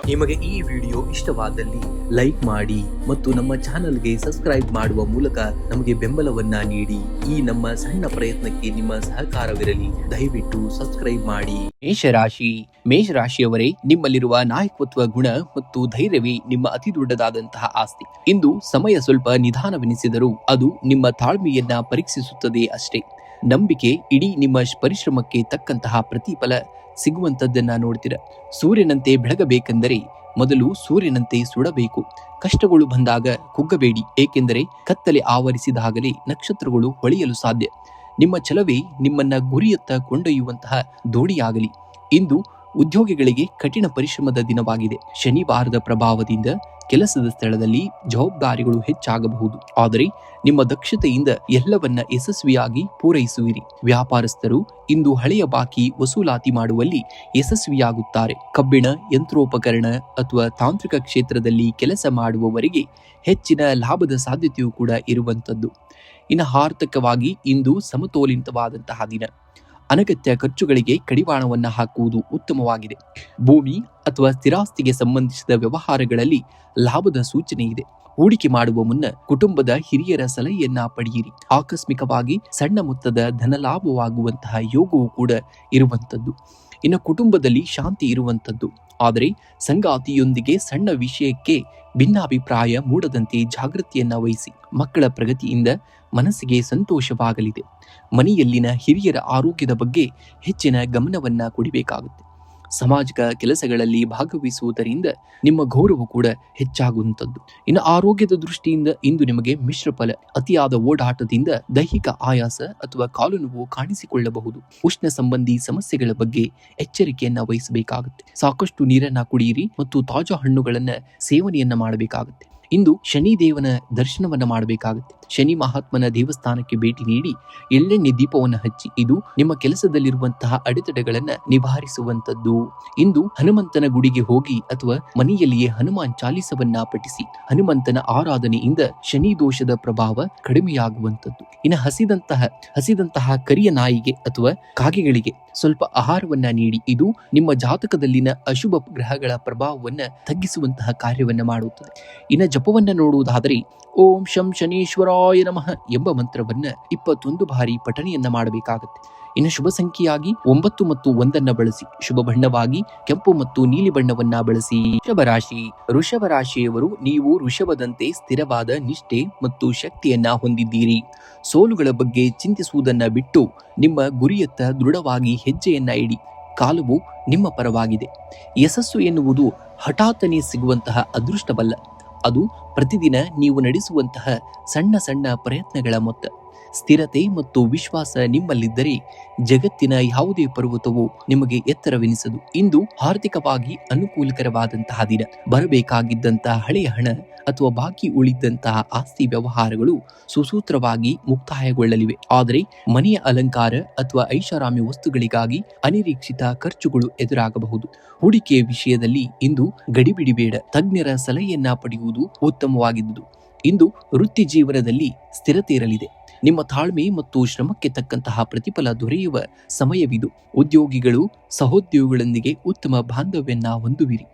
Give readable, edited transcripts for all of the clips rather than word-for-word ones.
ನಿಮಗೆ ಈ ವಿಡಿಯೋ ಇಷ್ಟವಾದಲ್ಲಿ ಲೈಕ್ ಮಾಡಿ ಮತ್ತು ನಮ್ಮ ಚಾನೆಲ್ಗೆ ಸಬ್ಸ್ಕ್ರೈಬ್ ಮಾಡುವ ಮೂಲಕ ನಮಗೆ ಬೆಂಬಲವನ್ನ ನೀಡಿ. ಈ ನಮ್ಮ ಸಣ್ಣ ಪ್ರಯತ್ನಕ್ಕೆ ನಿಮ್ಮ ಸಹಕಾರವಿರಲಿ. ದಯವಿಟ್ಟು ಸಬ್ಸ್ಕ್ರೈಬ್ ಮಾಡಿ. ಮೇಷರಾಶಿಯವರೇ, ನಿಮ್ಮಲ್ಲಿರುವ ನಾಯಕತ್ವ ಗುಣ ಮತ್ತು ಧೈರ್ಯವೇ ನಿಮ್ಮ ಅತಿ ದೊಡ್ಡದಾದಂತಹ ಆಸ್ತಿ. ಇಂದು ಸಮಯ ಸ್ವಲ್ಪ ನಿಧಾನವೆನಿಸಿದರೂ ಅದು ನಿಮ್ಮ ತಾಳ್ಮೆಯನ್ನ ಪರೀಕ್ಷಿಸುತ್ತದೆ ಅಷ್ಟೇ. ನಂಬಿಕೆ ಇಡೀ ನಿಮ್ಮ ಪರಿಶ್ರಮಕ್ಕೆ ತಕ್ಕಂತಹ ಪ್ರತಿಫಲ ಸಿಗುವಂತದ್ದನ್ನ ನೋಡ್ತೀರ. ಸೂರ್ಯನಂತೆ ಬೆಳಗಬೇಕೆಂದರೆ ಮೊದಲು ಸೂರ್ಯನಂತೆ ಸುಡಬೇಕು. ಕಷ್ಟಗಳು ಬಂದಾಗ ಕುಗ್ಗಬೇಡಿ, ಏಕೆಂದರೆ ಕತ್ತಲೆ ಆವರಿಸಿದಾಗಲೇ ನಕ್ಷತ್ರಗಳು ಹೊಳೆಯಲು ಸಾಧ್ಯ. ನಿಮ್ಮ ಛಲವೇ ನಿಮ್ಮನ್ನ ಗುರಿಯತ್ತ ಕೊಂಡೊಯ್ಯುವಂತಹ ದೋಣಿಯಾಗಲಿ. ಇಂದು ಉದ್ಯೋಗಿಗಳಿಗೆ ಕಠಿಣ ಪರಿಶ್ರಮದ ದಿನವಾಗಿದೆ. ಶನಿವಾರದ ಪ್ರಭಾವದಿಂದ ಕೆಲಸದ ಸ್ಥಳದಲ್ಲಿ ಜವಾಬ್ದಾರಿಗಳು ಹೆಚ್ಚಾಗಬಹುದು, ಆದರೆ ನಿಮ್ಮ ದಕ್ಷತೆಯಿಂದ ಎಲ್ಲವನ್ನ ಯಶಸ್ವಿಯಾಗಿ ಪೂರೈಸುವಿರಿ. ವ್ಯಾಪಾರಸ್ಥರು ಇಂದು ಹಳೆಯ ಬಾಕಿ ವಸೂಲಾತಿ ಮಾಡುವಲ್ಲಿ ಯಶಸ್ವಿಯಾಗುತ್ತಾರೆ. ಕಬ್ಬಿಣ, ಯಂತ್ರೋಪಕರಣ ಅಥವಾ ತಾಂತ್ರಿಕ ಕ್ಷೇತ್ರದಲ್ಲಿ ಕೆಲಸ ಮಾಡುವವರಿಗೆ ಹೆಚ್ಚಿನ ಲಾಭದ ಸಾಧ್ಯತೆಯೂ ಕೂಡ ಇರುವಂತದ್ದು. ಇನ್ನು ಆರ್ಥಿಕವಾಗಿ ಇಂದು ಸಮತೋಲಿತವಾದಂತಹ ದಿನ. ಅನಗತ್ಯ ಖರ್ಚುಗಳಿಗೆ ಕಡಿವಾಣವನ್ನು ಹಾಕುವುದು ಉತ್ತಮವಾಗಿದೆ. ಭೂಮಿ ಅಥವಾ ಸ್ಥಿರಾಸ್ತಿಗೆ ಸಂಬಂಧಿಸಿದ ವ್ಯವಹಾರಗಳಲ್ಲಿ ಲಾಭದ ಸೂಚನೆ ಇದೆ. ಹೂಡಿಕೆ ಮಾಡುವ ಮುನ್ನ ಕುಟುಂಬದ ಹಿರಿಯರ ಸಲಹೆಯನ್ನ ಪಡೆಯಿರಿ. ಆಕಸ್ಮಿಕವಾಗಿ ಸಣ್ಣ ಮೊತ್ತದ ಧನಲಾಭವಾಗುವಂತಹ ಯೋಗವೂ ಕೂಡ ಇರುವಂತದ್ದು. ಇನ್ನು ಕುಟುಂಬದಲ್ಲಿ ಶಾಂತಿ ಇರುವಂತದ್ದು, ಆದರೆ ಸಂಗಾತಿಯೊಂದಿಗೆ ಸಣ್ಣ ವಿಷಯಕ್ಕೆ ಭಿನ್ನಾಭಿಪ್ರಾಯ ಮೂಡದಂತೆ ಜಾಗೃತಿಯನ್ನ ವಹಿಸಿ. ಮಕ್ಕಳ ಪ್ರಗತಿಯಿಂದ ಮನಸ್ಸಿಗೆ ಸಂತೋಷವಾಗಲಿದೆ. ಮನೆಯಲ್ಲಿನ ಹಿರಿಯರ ಆರೋಗ್ಯದ ಬಗ್ಗೆ ಹೆಚ್ಚಿನ ಗಮನವನ್ನ ಕೊಡಬೇಕಾಗುತ್ತೆ. ಸಾಮಾಜಿಕ ಕೆಲಸಗಳಲ್ಲಿ ಭಾಗವಹಿಸುವುದರಿಂದ ನಿಮ್ಮ ಗೌರವ ಕೂಡ ಹೆಚ್ಚಾಗುವಂಥದ್ದು. ಇನ್ನು ಆರೋಗ್ಯದ ದೃಷ್ಟಿಯಿಂದ ಇಂದು ನಿಮಗೆ ಮಿಶ್ರ ಫಲ. ಅತಿಯಾದ ಓಡಾಟದಿಂದ ದೈಹಿಕ ಆಯಾಸ ಅಥವಾ ಕಾಲು ನೋವು ಕಾಣಿಸಿಕೊಳ್ಳಬಹುದು. ಉಷ್ಣ ಸಂಬಂಧಿ ಸಮಸ್ಯೆಗಳ ಬಗ್ಗೆ ಎಚ್ಚರಿಕೆಯನ್ನ ವಹಿಸಬೇಕಾಗುತ್ತೆ. ಸಾಕಷ್ಟು ನೀರನ್ನ ಕುಡಿಯಿರಿ ಮತ್ತು ತಾಜಾ ಹಣ್ಣುಗಳನ್ನ ಸೇವನೆಯನ್ನ ಮಾಡಬೇಕಾಗುತ್ತೆ. ಇಂದು ಶನಿದೇವನ ದರ್ಶನವನ್ನ ಮಾಡಬೇಕಾಗುತ್ತೆ. ಶನಿ ಮಹಾತ್ಮನ ದೇವಸ್ಥಾನಕ್ಕೆ ಭೇಟಿ ನೀಡಿ ಎಳ್ಳೆಣ್ಣೆ ದೀಪವನ್ನು ಹಚ್ಚಿ. ಇದು ನಿಮ್ಮ ಕೆಲಸದಲ್ಲಿರುವಂತಹ ಅಡೆತಡೆಗಳನ್ನ ನಿವಾರಿಸುವಂತದ್ದು. ಇಂದು ಹನುಮಂತನ ಗುಡಿಗೆ ಹೋಗಿ ಅಥವಾ ಮನೆಯಲ್ಲಿಯೇ ಹನುಮಾನ್ ಚಾಲಿಸವನ್ನ ಪಠಿಸಿ. ಹನುಮಂತನ ಆರಾಧನೆಯಿಂದ ಶನಿ ದೋಷದ ಪ್ರಭಾವ ಕಡಿಮೆಯಾಗುವಂತದ್ದು. ಇನ್ನು ಹಸಿದಂತಹ ಕರಿಯ ನಾಯಿಗೆ ಅಥವಾ ಕಾಗೆಗಳಿಗೆ ಸ್ವಲ್ಪ ಆಹಾರವನ್ನ ನೀಡಿ. ಇದು ನಿಮ್ಮ ಜಾತಕದಲ್ಲಿನ ಅಶುಭ ಗ್ರಹಗಳ ಪ್ರಭಾವವನ್ನ ತಗ್ಗಿಸುವಂತಹ ಕಾರ್ಯವನ್ನ ಮಾಡುತ್ತದೆ. ಇನ್ನು ಜಪವನ್ನ ನೋಡುವುದಾದರೆ ಓಂ ಶಂ ಶನೀಶ್ವರಾಯ ನಮಃ ಎಂಬ ಮಂತ್ರವನ್ನ 21 ಬಾರಿ ಪಠಣೆಯನ್ನ ಮಾಡಬೇಕಾಗುತ್ತೆ. ಇನ್ನು ಶುಭ ಸಂಖ್ಯೆಯಾಗಿ 9 ಮತ್ತು 1 ಬಳಸಿ. ಶುಭ ಬಣ್ಣವಾಗಿ ಕೆಂಪು ಮತ್ತು ನೀಲಿ ಬಣ್ಣವನ್ನ ಬಳಸಿ. ವೃಷಭ ರಾಶಿಯವರು, ನೀವು ವೃಷಭದಂತೆ ಸ್ಥಿರವಾದ ನಿಷ್ಠೆ ಮತ್ತು ಶಕ್ತಿಯನ್ನ ಹೊಂದಿದ್ದೀರಿ. ಸೋಲುಗಳ ಬಗ್ಗೆ ಚಿಂತಿಸುವುದನ್ನ ಬಿಟ್ಟು ನಿಮ್ಮ ಗುರಿಯತ್ತ ದೃಢವಾಗಿ ಹೆಜ್ಜೆಯನ್ನ ಇಡಿ. ಕಾಲವು ನಿಮ್ಮ ಪರವಾಗಿದೆ. ಯಶಸ್ಸು ಎನ್ನುವುದು ಹಠಾತ್ತನೆ ಸಿಗುವಂತಹ ಅದೃಷ್ಟವಲ್ಲ, ಅದು ಪ್ರತಿದಿನ ನೀವು ನಡೆಸುವಂತಹ ಸಣ್ಣ ಸಣ್ಣ ಪ್ರಯತ್ನಗಳ ಮೊತ್ತ. ಸ್ಥಿರತೆ ಮತ್ತು ವಿಶ್ವಾಸ ನಿಮ್ಮಲ್ಲಿದ್ದರೆ ಜಗತ್ತಿನ ಯಾವುದೇ ಪರ್ವತವೂ ನಿಮಗೆ ಎತ್ತರವೆನಿಸದು. ಇಂದು ಆರ್ಥಿಕವಾಗಿ ಅನುಕೂಲಕರವಾದಂತಹ ದಿನ. ಬರಬೇಕಾಗಿದ್ದಂತಹ ಹಳೆಯ ಹಣ ಅಥವಾ ಬಾಕಿ ಉಳಿದಂತಹ ಆಸ್ತಿ ವ್ಯವಹಾರಗಳು ಸುಸೂತ್ರವಾಗಿ ಮುಕ್ತಾಯಗೊಳ್ಳಲಿವೆ. ಆದರೆ ಮನೆಯ ಅಲಂಕಾರ ಅಥವಾ ಐಷಾರಾಮಿ ವಸ್ತುಗಳಿಗಾಗಿ ಅನಿರೀಕ್ಷಿತ ಖರ್ಚುಗಳು ಎದುರಾಗಬಹುದು. ಹೂಡಿಕೆಯ ವಿಷಯದಲ್ಲಿ ಇಂದು ಗಡಿಬಿಡಿಬೇಡ. ತಜ್ಞರ ಸಲಹೆಯನ್ನ ಪಡೆಯುವುದು ಉತ್ತಮವಾಗಿದ್ದುದು. ಇಂದು ವೃತ್ತಿ ಜೀವನದಲ್ಲಿ ಸ್ಥಿರತೆ ಇರಲಿದೆ. ನಿಮ್ಮ ತಾಳ್ಮೆ ಮತ್ತು ಶ್ರಮಕ್ಕೆ ತಕ್ಕಂತಹ ಪ್ರತಿಫಲ ದೊರೆಯುವ ಸಮಯವಿದು. ಉದ್ಯೋಗಿಗಳು ಸಹೋದ್ಯೋಗಿಗಳೊಂದಿಗೆ ಉತ್ತಮ ಬಾಂಧವ್ಯನ್ನ ಹೊಂದುವಿರಿ.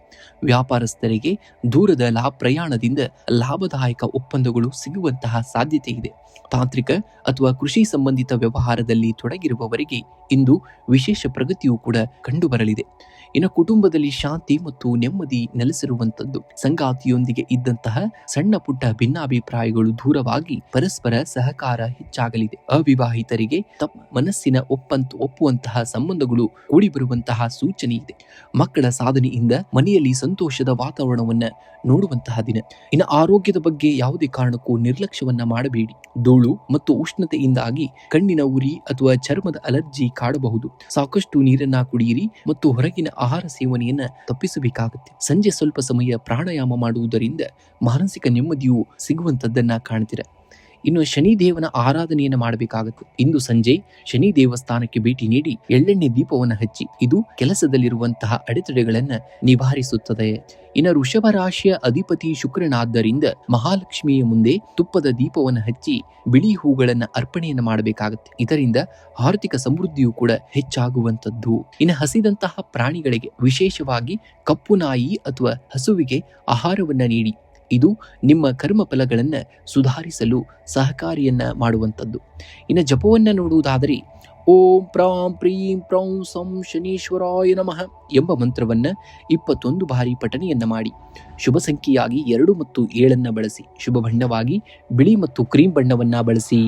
ವ್ಯಾಪಾರಸ್ಥರಿಗೆ ದೂರದ ಪ್ರಯಾಣದಿಂದ ಲಾಭದಾಯಕ ಒಪ್ಪಂದಗಳು ಸಿಗುವಂತಹ ಸಾಧ್ಯತೆ ಇದೆ. ತಾಂತ್ರಿಕ ಅಥವಾ ಕೃಷಿ ಸಂಬಂಧಿತ ವ್ಯವಹಾರದಲ್ಲಿ ತೊಡಗಿರುವವರಿಗೆ ಇಂದು ವಿಶೇಷ ಪ್ರಗತಿಯೂ ಕೂಡ ಕಂಡುಬರಲಿದೆ. ಇನ್ನು ಕುಟುಂಬದಲ್ಲಿ ಶಾಂತಿ ಮತ್ತು ನೆಮ್ಮದಿ ನೆಲೆಸಿರುವಂತದ್ದು. ಸಂಗಾತಿಯೊಂದಿಗೆ ಇದ್ದಂತಹ ಸಣ್ಣ ಪುಟ್ಟ ಭಿನ್ನಾಭಿಪ್ರಾಯಗಳು ದೂರವಾಗಿ ಪರಸ್ಪರ ಸಹಕಾರ ಹೆಚ್ಚಾಗಲಿದೆ. ಅವಿವಾಹಿತರಿಗೆ ತಮ್ಮ ಮನಸ್ಸಿನ ಒಪ್ಪುವಂತಹ ಸಂಬಂಧಗಳು ಕೂಡಿ ಬರುವಂತಹ ಸೂಚನೆ ಇದೆ. ಮಕ್ಕಳ ಸಾಧನೆಯಿಂದ ಮನೆಯಲ್ಲಿ ಸಂತೋಷದ ವಾತಾವರಣವನ್ನ ನೋಡುವಂತಹ ದಿನ. ಇನ್ನು ಆರೋಗ್ಯದ ಬಗ್ಗೆ ಯಾವುದೇ ಕಾರಣಕ್ಕೂ ನಿರ್ಲಕ್ಷ್ಯವನ್ನ ಮಾಡಬೇಡಿ. ಧೂಳು ಮತ್ತು ಉಷ್ಣತೆಯಿಂದಾಗಿ ಕಣ್ಣಿನ ಉರಿ ಅಥವಾ ಚರ್ಮದ ಅಲರ್ಜಿ ಕಾಡಬಹುದು. ಸಾಕಷ್ಟು ನೀರನ್ನ ಕುಡಿಯಿರಿ ಮತ್ತು ಹೊರಗಿನ ಆಹಾರ ಸೇವನೆಯನ್ನ ತಪ್ಪಿಸಬೇಕಾಗುತ್ತೆ. ಸಂಜೆ ಸ್ವಲ್ಪ ಸಮಯ ಪ್ರಾಣಾಯಾಮ ಮಾಡುವುದರಿಂದ ಮಾನಸಿಕ ನೆಮ್ಮದಿಯು ಸಿಗುವಂತದ್ದನ್ನ ಕಾಣ್ತೀರ. ಇನ್ನು ಶನಿದೇವನ ಆರಾಧನೆಯನ್ನು ಮಾಡಬೇಕಾಗುತ್ತೆ. ಇಂದು ಸಂಜೆ ಶನಿ ದೇವಸ್ಥಾನಕ್ಕೆ ಭೇಟಿ ನೀಡಿ ಎಳ್ಳೆಣ್ಣೆ ದೀಪವನ್ನು ಹಚ್ಚಿ, ಇದು ಕೆಲಸದಲ್ಲಿರುವಂತಹ ಅಡೆತಡೆಗಳನ್ನ ನಿವಾರಿಸುತ್ತದೆ. ಇನ್ನು ವೃಷಭ ರಾಶಿಯ ಅಧಿಪತಿ ಶುಕ್ರನಾದ್ದರಿಂದ ಮಹಾಲಕ್ಷ್ಮಿಯ ಮುಂದೆ ತುಪ್ಪದ ದೀಪವನ್ನು ಹಚ್ಚಿ ಬಿಳಿ ಹೂಗಳನ್ನ ಅರ್ಪಣೆಯನ್ನು ಮಾಡಬೇಕಾಗುತ್ತೆ. ಇದರಿಂದ ಆರ್ಥಿಕ ಸಮೃದ್ಧಿಯು ಕೂಡ ಹೆಚ್ಚಾಗುವಂತದ್ದು. ಇನ್ನು ಹಸಿದಂತಹ ಪ್ರಾಣಿಗಳಿಗೆ, ವಿಶೇಷವಾಗಿ ಕಪ್ಪು ನಾಯಿ ಅಥವಾ ಹಸುವಿಗೆ ಆಹಾರವನ್ನ ನೀಡಿ. ಇದು ನಿಮ್ಮ ಕರ್ಮ ಫಲಗಳನ್ನ ಸುಧಾರಿಸಲು ಸಹಕಾರಿಯನ್ನ ಮಾಡುವಂಥದ್ದು. ಇನ್ನು ಜಪವನ್ನ ನೋಡುವುದಾದರೆ ಓಂ ಪ್ರಾಂ ಪ್ರೀಂ ಪ್ರೌಂ ಸಂ ಶನೀಶ್ವರಾಯ ನಮಃ ಎಂಬ ಮಂತ್ರವನ್ನ 21 ಬಾರಿ ಪಠನೆಯನ್ನ ಮಾಡಿ. ಶುಭ ಸಂಖ್ಯೆಯಾಗಿ 2 ಮತ್ತು 7 ಬಳಸಿ. ಶುಭ ಬಣ್ಣವಾಗಿ ಬಿಳಿ ಮತ್ತು ಕ್ರೀಮ್ ಬಣ್ಣವನ್ನ ಬಳಸಿ.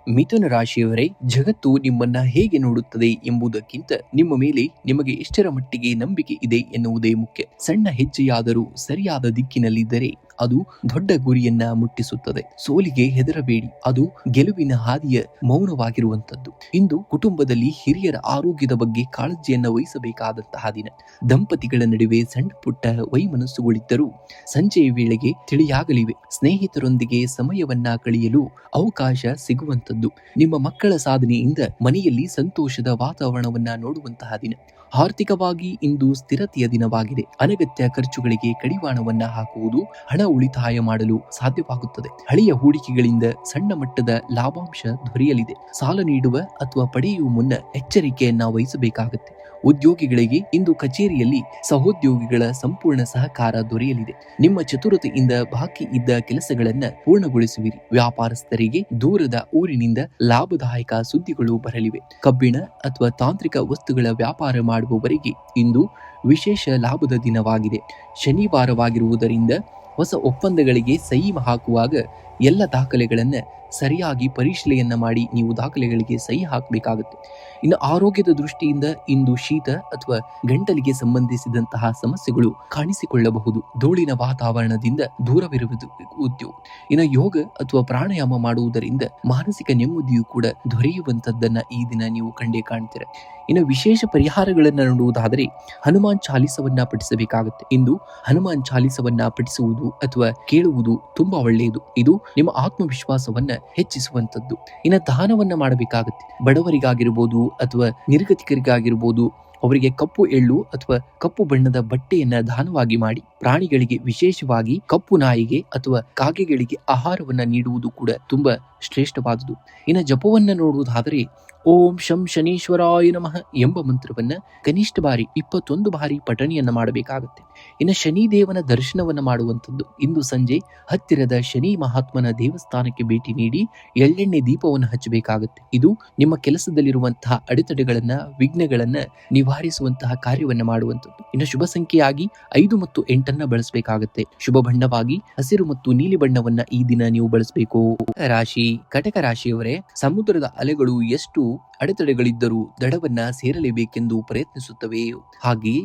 ಮಿಥುನ ರಾಶಿಯವರೇ, ಜಗತ್ತು ನಿಮ್ಮನ್ನ ಹೇಗೆ ನೋಡುತ್ತದೆ ಎಂಬುದಕ್ಕಿಂತ ನಿಮ್ಮ ಮೇಲೆ ನಿಮಗೆ ಎಷ್ಟರ ಮಟ್ಟಿಗೆ ನಂಬಿಕೆ ಇದೆ ಎನ್ನುವುದೇ ಮುಖ್ಯ. ಸಣ್ಣ ಹೆಜ್ಜೆಯಾದರೂ ಸರಿಯಾದ ದಿಕ್ಕಿನಲ್ಲಿದ್ದರೆ ಅದು ದೊಡ್ಡ ಗುರಿಯನ್ನ ಮುಟ್ಟಿಸುತ್ತದೆ. ಸೋಲಿಗೆ ಹೆದರಬೇಡಿ, ಅದು ಗೆಲುವಿನ ಹಾದಿಯ ಮೌನವಾಗಿರುವಂತದ್ದು. ಇಂದು ಕುಟುಂಬದಲ್ಲಿ ಹಿರಿಯರ ಆರೋಗ್ಯದ ಬಗ್ಗೆ ಕಾಳಜಿಯನ್ನ ವಹಿಸಬೇಕಾದಂತಹ ದಿನ. ದಂಪತಿಗಳ ನಡುವೆ ಸಣ್ಣ ಪುಟ್ಟ ವೈಮನಸ್ಸುಗಳಿದ್ದರೂ ಸಂಜೆಯ ವೇಳೆಗೆ ತಿಳಿಯಾಗಲಿವೆ. ಸ್ನೇಹಿತರೊಂದಿಗೆ ಸಮಯವನ್ನ ಕಳೆಯಲು ಅವಕಾಶ ಸಿಗುವಂತದ್ದು. ನಿಮ್ಮ ಮಕ್ಕಳ ಸಾಧನೆಯಿಂದ ಮನೆಯಲ್ಲಿ ಸಂತೋಷದ ವಾತಾವರಣವನ್ನ ನೋಡುವಂತಹ ದಿನ. ಆರ್ಥಿಕವಾಗಿ ಇಂದು ಸ್ಥಿರತೆಯ ದಿನವಾಗಿದೆ. ಅನಗತ್ಯ ಖರ್ಚುಗಳಿಗೆ ಕಡಿವಾಣವನ್ನ ಹಾಕುವುದು ಹಣ ಉಳಿತಾಯ ಮಾಡಲು ಸಾಧ್ಯವಾಗುತ್ತದೆ. ಹಳೆಯ ಹೂಡಿಕೆಗಳಿಂದ ಸಣ್ಣ ಮಟ್ಟದ ಲಾಭಾಂಶ ದೊರೆಯಲಿದೆ. ಸಾಲ ನೀಡುವ ಅಥವಾ ಪಡೆಯುವ ಮುನ್ನ ಎಚ್ಚರಿಕೆಯನ್ನ ವಹಿಸಬೇಕಾಗುತ್ತೆ. ಉದ್ಯೋಗಿಗಳಿಗೆ ಇಂದು ಕಚೇರಿಯಲ್ಲಿ ಸಹೋದ್ಯೋಗಿಗಳ ಸಂಪೂರ್ಣ ಸಹಕಾರ ದೊರೆಯಲಿದೆ. ನಿಮ್ಮ ಚತುರತೆಯಿಂದ ಬಾಕಿ ಇದ್ದ ಕೆಲಸಗಳನ್ನ ಪೂರ್ಣಗೊಳಿಸುವಿರಿ. ವ್ಯಾಪಾರಸ್ಥರಿಗೆ ದೂರದ ಊರಿನಿಂದ ಲಾಭದಾಯಕ ಸುದ್ದಿಗಳು ಬರಲಿವೆ. ಕಬ್ಬಿಣ ಅಥವಾ ತಾಂತ್ರಿಕ ವಸ್ತುಗಳ ವ್ಯಾಪಾರ ಮಾಡುವವರಿಗೆ ಇಂದು ವಿಶೇಷ ಲಾಭದ ದಿನವಾಗಿದೆ. ಶನಿವಾರವಾಗಿರುವುದರಿಂದ ಹೊಸ ಒಪ್ಪಂದಗಳಿಗೆ ಸಹಿ ಹಾಕುವಾಗ ಎಲ್ಲ ದಾಖಲೆಗಳನ್ನ ಸರಿಯಾಗಿ ಪರಿಶೀಲನೆಯನ್ನ ಮಾಡಿ ನೀವು ದಾಖಲೆಗಳಿಗೆ ಸಹಿ ಹಾಕಬೇಕಾಗುತ್ತೆ. ಇನ್ನು ಆರೋಗ್ಯದ ದೃಷ್ಟಿಯಿಂದ ಇಂದು ಶೀತ ಅಥವಾ ಗಂಟಲಿಗೆ ಸಂಬಂಧಿಸಿದಂತಹ ಸಮಸ್ಯೆಗಳು ಕಾಣಿಸಿಕೊಳ್ಳಬಹುದು. ಧೂಳಿನ ವಾತಾವರಣದಿಂದ ದೂರವಿರುವುದು ಉದ್ಯೋಗ. ಇನ್ನು ಯೋಗ ಅಥವಾ ಪ್ರಾಣಾಯಾಮ ಮಾಡುವುದರಿಂದ ಮಾನಸಿಕ ನೆಮ್ಮದಿಯು ಕೂಡ ದೊರೆಯುವಂತದ್ದನ್ನ ಈ ದಿನ ನೀವು ಕಂಡೇ ಕಾಣ್ತೀರ. ಇನ್ನು ವಿಶೇಷ ಪರಿಹಾರಗಳನ್ನ ನೋಡುವುದಾದರೆ ಹನುಮಾನ್ ಚಾಲಿಸವನ್ನ ಪಠಿಸಬೇಕಾಗುತ್ತೆ. ಇಂದು ಹನುಮಾನ್ ಚಾಲಿಸವನ್ನ ಪಠಿಸುವುದು ಅಥವಾ ಕೇಳುವುದು ತುಂಬಾ ಒಳ್ಳೆಯದು. ಇದು ನಿಮ್ಮ ಆತ್ಮವಿಶ್ವಾಸವನ್ನ ಹೆಚ್ಚಿಸುವಂತದ್ದು. ಇನ್ನು ದಾನವನ್ನ ಮಾಡಬೇಕಾಗುತ್ತೆ. ಬಡವರಿಗಾಗಿರ್ಬೋದು ಅಥವಾ ನಿರ್ಗತಿಕರಿಗಾಗಿರ್ಬೋದು, ಅವರಿಗೆ ಕಪ್ಪು ಎಳ್ಳು ಅಥವಾ ಕಪ್ಪು ಬಣ್ಣದ ಬಟ್ಟೆಯನ್ನ ದಾನವಾಗಿ ಮಾಡಿ. ಪ್ರಾಣಿಗಳಿಗೆ, ವಿಶೇಷವಾಗಿ ಕಪ್ಪು ನಾಯಿಗೆ ಅಥವಾ ಕಾಗೆಗಳಿಗೆ ಆಹಾರವನ್ನ ನೀಡುವುದು ಕೂಡ ತುಂಬಾ ಶ್ರೇಷ್ಠವಾದುದು. ಇನ್ನು ಜಪವನ್ನ ನೋಡುವುದಾದರೆ ಓಂ ಶಂ ಶನೀಶ್ವರಾಯ ನಮಃ ಎಂಬ ಮಂತ್ರವನ್ನ ಕನಿಷ್ಠ ಬಾರಿ 21 ಬಾರಿ ಪಠಣೆಯನ್ನ ಮಾಡಬೇಕಾಗುತ್ತೆ. ಇನ್ನು ಶನಿದೇವನ ದರ್ಶನವನ್ನ ಮಾಡುವಂಥದ್ದು. ಇಂದು ಸಂಜೆ ಹತ್ತಿರದ ಶನಿ ಮಹಾತ್ಮನ ದೇವಸ್ಥಾನಕ್ಕೆ ಭೇಟಿ ನೀಡಿ ಎಳ್ಳೆಣ್ಣೆ ದೀಪವನ್ನು ಹಚ್ಚಬೇಕಾಗುತ್ತೆ. ಇದು ನಿಮ್ಮ ಕೆಲಸದಲ್ಲಿರುವಂತಹ ಅಡೆತಡೆಗಳನ್ನ, ವಿಘ್ನಗಳನ್ನ ನಿವಾರಿಸುವಂತಹ ಕಾರ್ಯವನ್ನ ಮಾಡುವಂಥದ್ದು. ಇನ್ನು ಶುಭ ಸಂಖ್ಯೆಯಾಗಿ 5 ಮತ್ತು 8 ಬಳಸಬೇಕಾಗುತ್ತೆ. ಶುಭ ಬಣ್ಣವಾಗಿ ಹಸಿರು ಮತ್ತು ನೀಲಿ ಬಣ್ಣವನ್ನ ಈ ದಿನ ನೀವು ಬಳಸಬೇಕು. ಕಟಕ ರಾಶಿಯವರೇ, ಸಮುದ್ರದ ಅಲೆಗಳು ಎಷ್ಟು ಅಡೆತಡೆಗಳಿದ್ದರೂ ದಡವನ್ನ ಸೇರಲೇಬೇಕೆಂದು ಪ್ರಯತ್ನಿಸುತ್ತವೆ. ಹಾಗೆಯೇ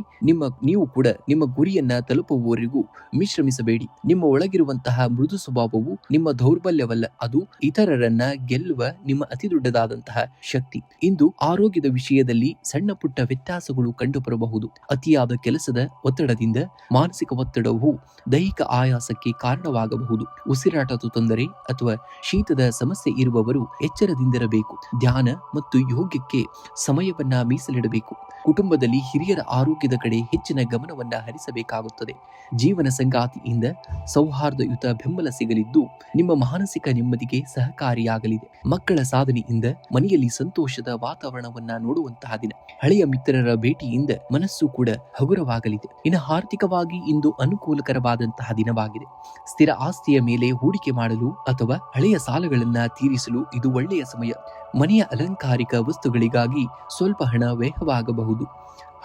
ನೀವು ಕೂಡ ನಿಮ್ಮ ಗುರಿಯನ್ನ ತಲುಪುವವರೆಗೂ ವಿಶ್ರಮಿಸಬೇಡಿ. ನಿಮ್ಮ ಒಳಗಿರುವಂತಹ ಮೃದು ಸ್ವಭಾವವು ನಿಮ್ಮ ದೌರ್ಬಲ್ಯವಲ್ಲ, ಅದು ಇತರರನ್ನ ಗೆಲ್ಲುವ ನಿಮ್ಮ ಅತಿ ದೊಡ್ಡದಾದಂತಹ ಶಕ್ತಿ. ಇಂದು ಆರೋಗ್ಯದ ವಿಷಯದಲ್ಲಿ ಸಣ್ಣ ಪುಟ್ಟ ವ್ಯತ್ಯಾಸಗಳು ಕಂಡುಬರಬಹುದು. ಅತಿಯಾದ ಕೆಲಸದ ಒತ್ತಡದಿಂದ ಮಾನಸಿಕ ಒತ್ತಡವು ದೈಹಿಕ ಆಯಾಸಕ್ಕೆ ಕಾರಣವಾಗಬಹುದು. ಉಸಿರಾಟದ ತೊಂದರೆ ಅಥವಾ ಶೀತದ ಸಮಸ್ಯೆ ಇರುವವರು ಎಚ್ಚರದಿಂದಿರಬೇಕು. ಧ್ಯಾನ ಮತ್ತು ಯೋಗಕ್ಕೆ ಸಮಯವನ್ನ ಮೀಸಲಿಡಬೇಕು. ಕುಟುಂಬದಲ್ಲಿ ಹಿರಿಯರ ಆರೋಗ್ಯದ ಕಡೆ ಹೆಚ್ಚಿನ ಗಮನವನ್ನ ಹರಿಸಬೇಕಾಗುತ್ತದೆ. ಜೀವನ ಸಂಗಾತಿಯಿಂದ ಸೌಹಾರ್ದಯುತ ಬೆಂಬಲ ಸಿಗಲಿದ್ದು ನಿಮ್ಮ ಮಾನಸಿಕ ನೆಮ್ಮದಿಗೆ ಸಹಕಾರಿಯಾಗಲಿದೆ. ಮಕ್ಕಳ ಸಾಧನೆಯಿಂದ ಮನೆಯಲ್ಲಿ ಸಂತೋಷದ ವಾತಾವರಣವನ್ನ ನೋಡುವಂತಹ ದಿನ. ಹಳೆಯ ಮಿತ್ರರ ಭೇಟಿಯಿಂದ ಮನಸ್ಸು ಕೂಡ ಹಗುರವಾಗಲಿದೆ. ಇನ್ನು ಆರ್ಥಿಕವಾಗಿ ಇಂದು ಅನುಕೂಲಕರವಾದಂತಹ ದಿನವಾಗಿದೆ. ಸ್ಥಿರ ಆಸ್ತಿಯ ಮೇಲೆ ಹೂಡಿಕೆ ಮಾಡಲು ಅಥವಾ ಹಳೆಯ ಸಾಲಗಳನ್ನ ತೀರಿಸಲು ಇದು ಒಳ್ಳೆಯ ಸಮಯ. ಮನೆಯ ಅಲಂಕಾರಿಕ ವಸ್ತುಗಳಿಗಾಗಿ ಸ್ವಲ್ಪ ಹಣ ವ್ಯಯವಾಗಬಹುದು.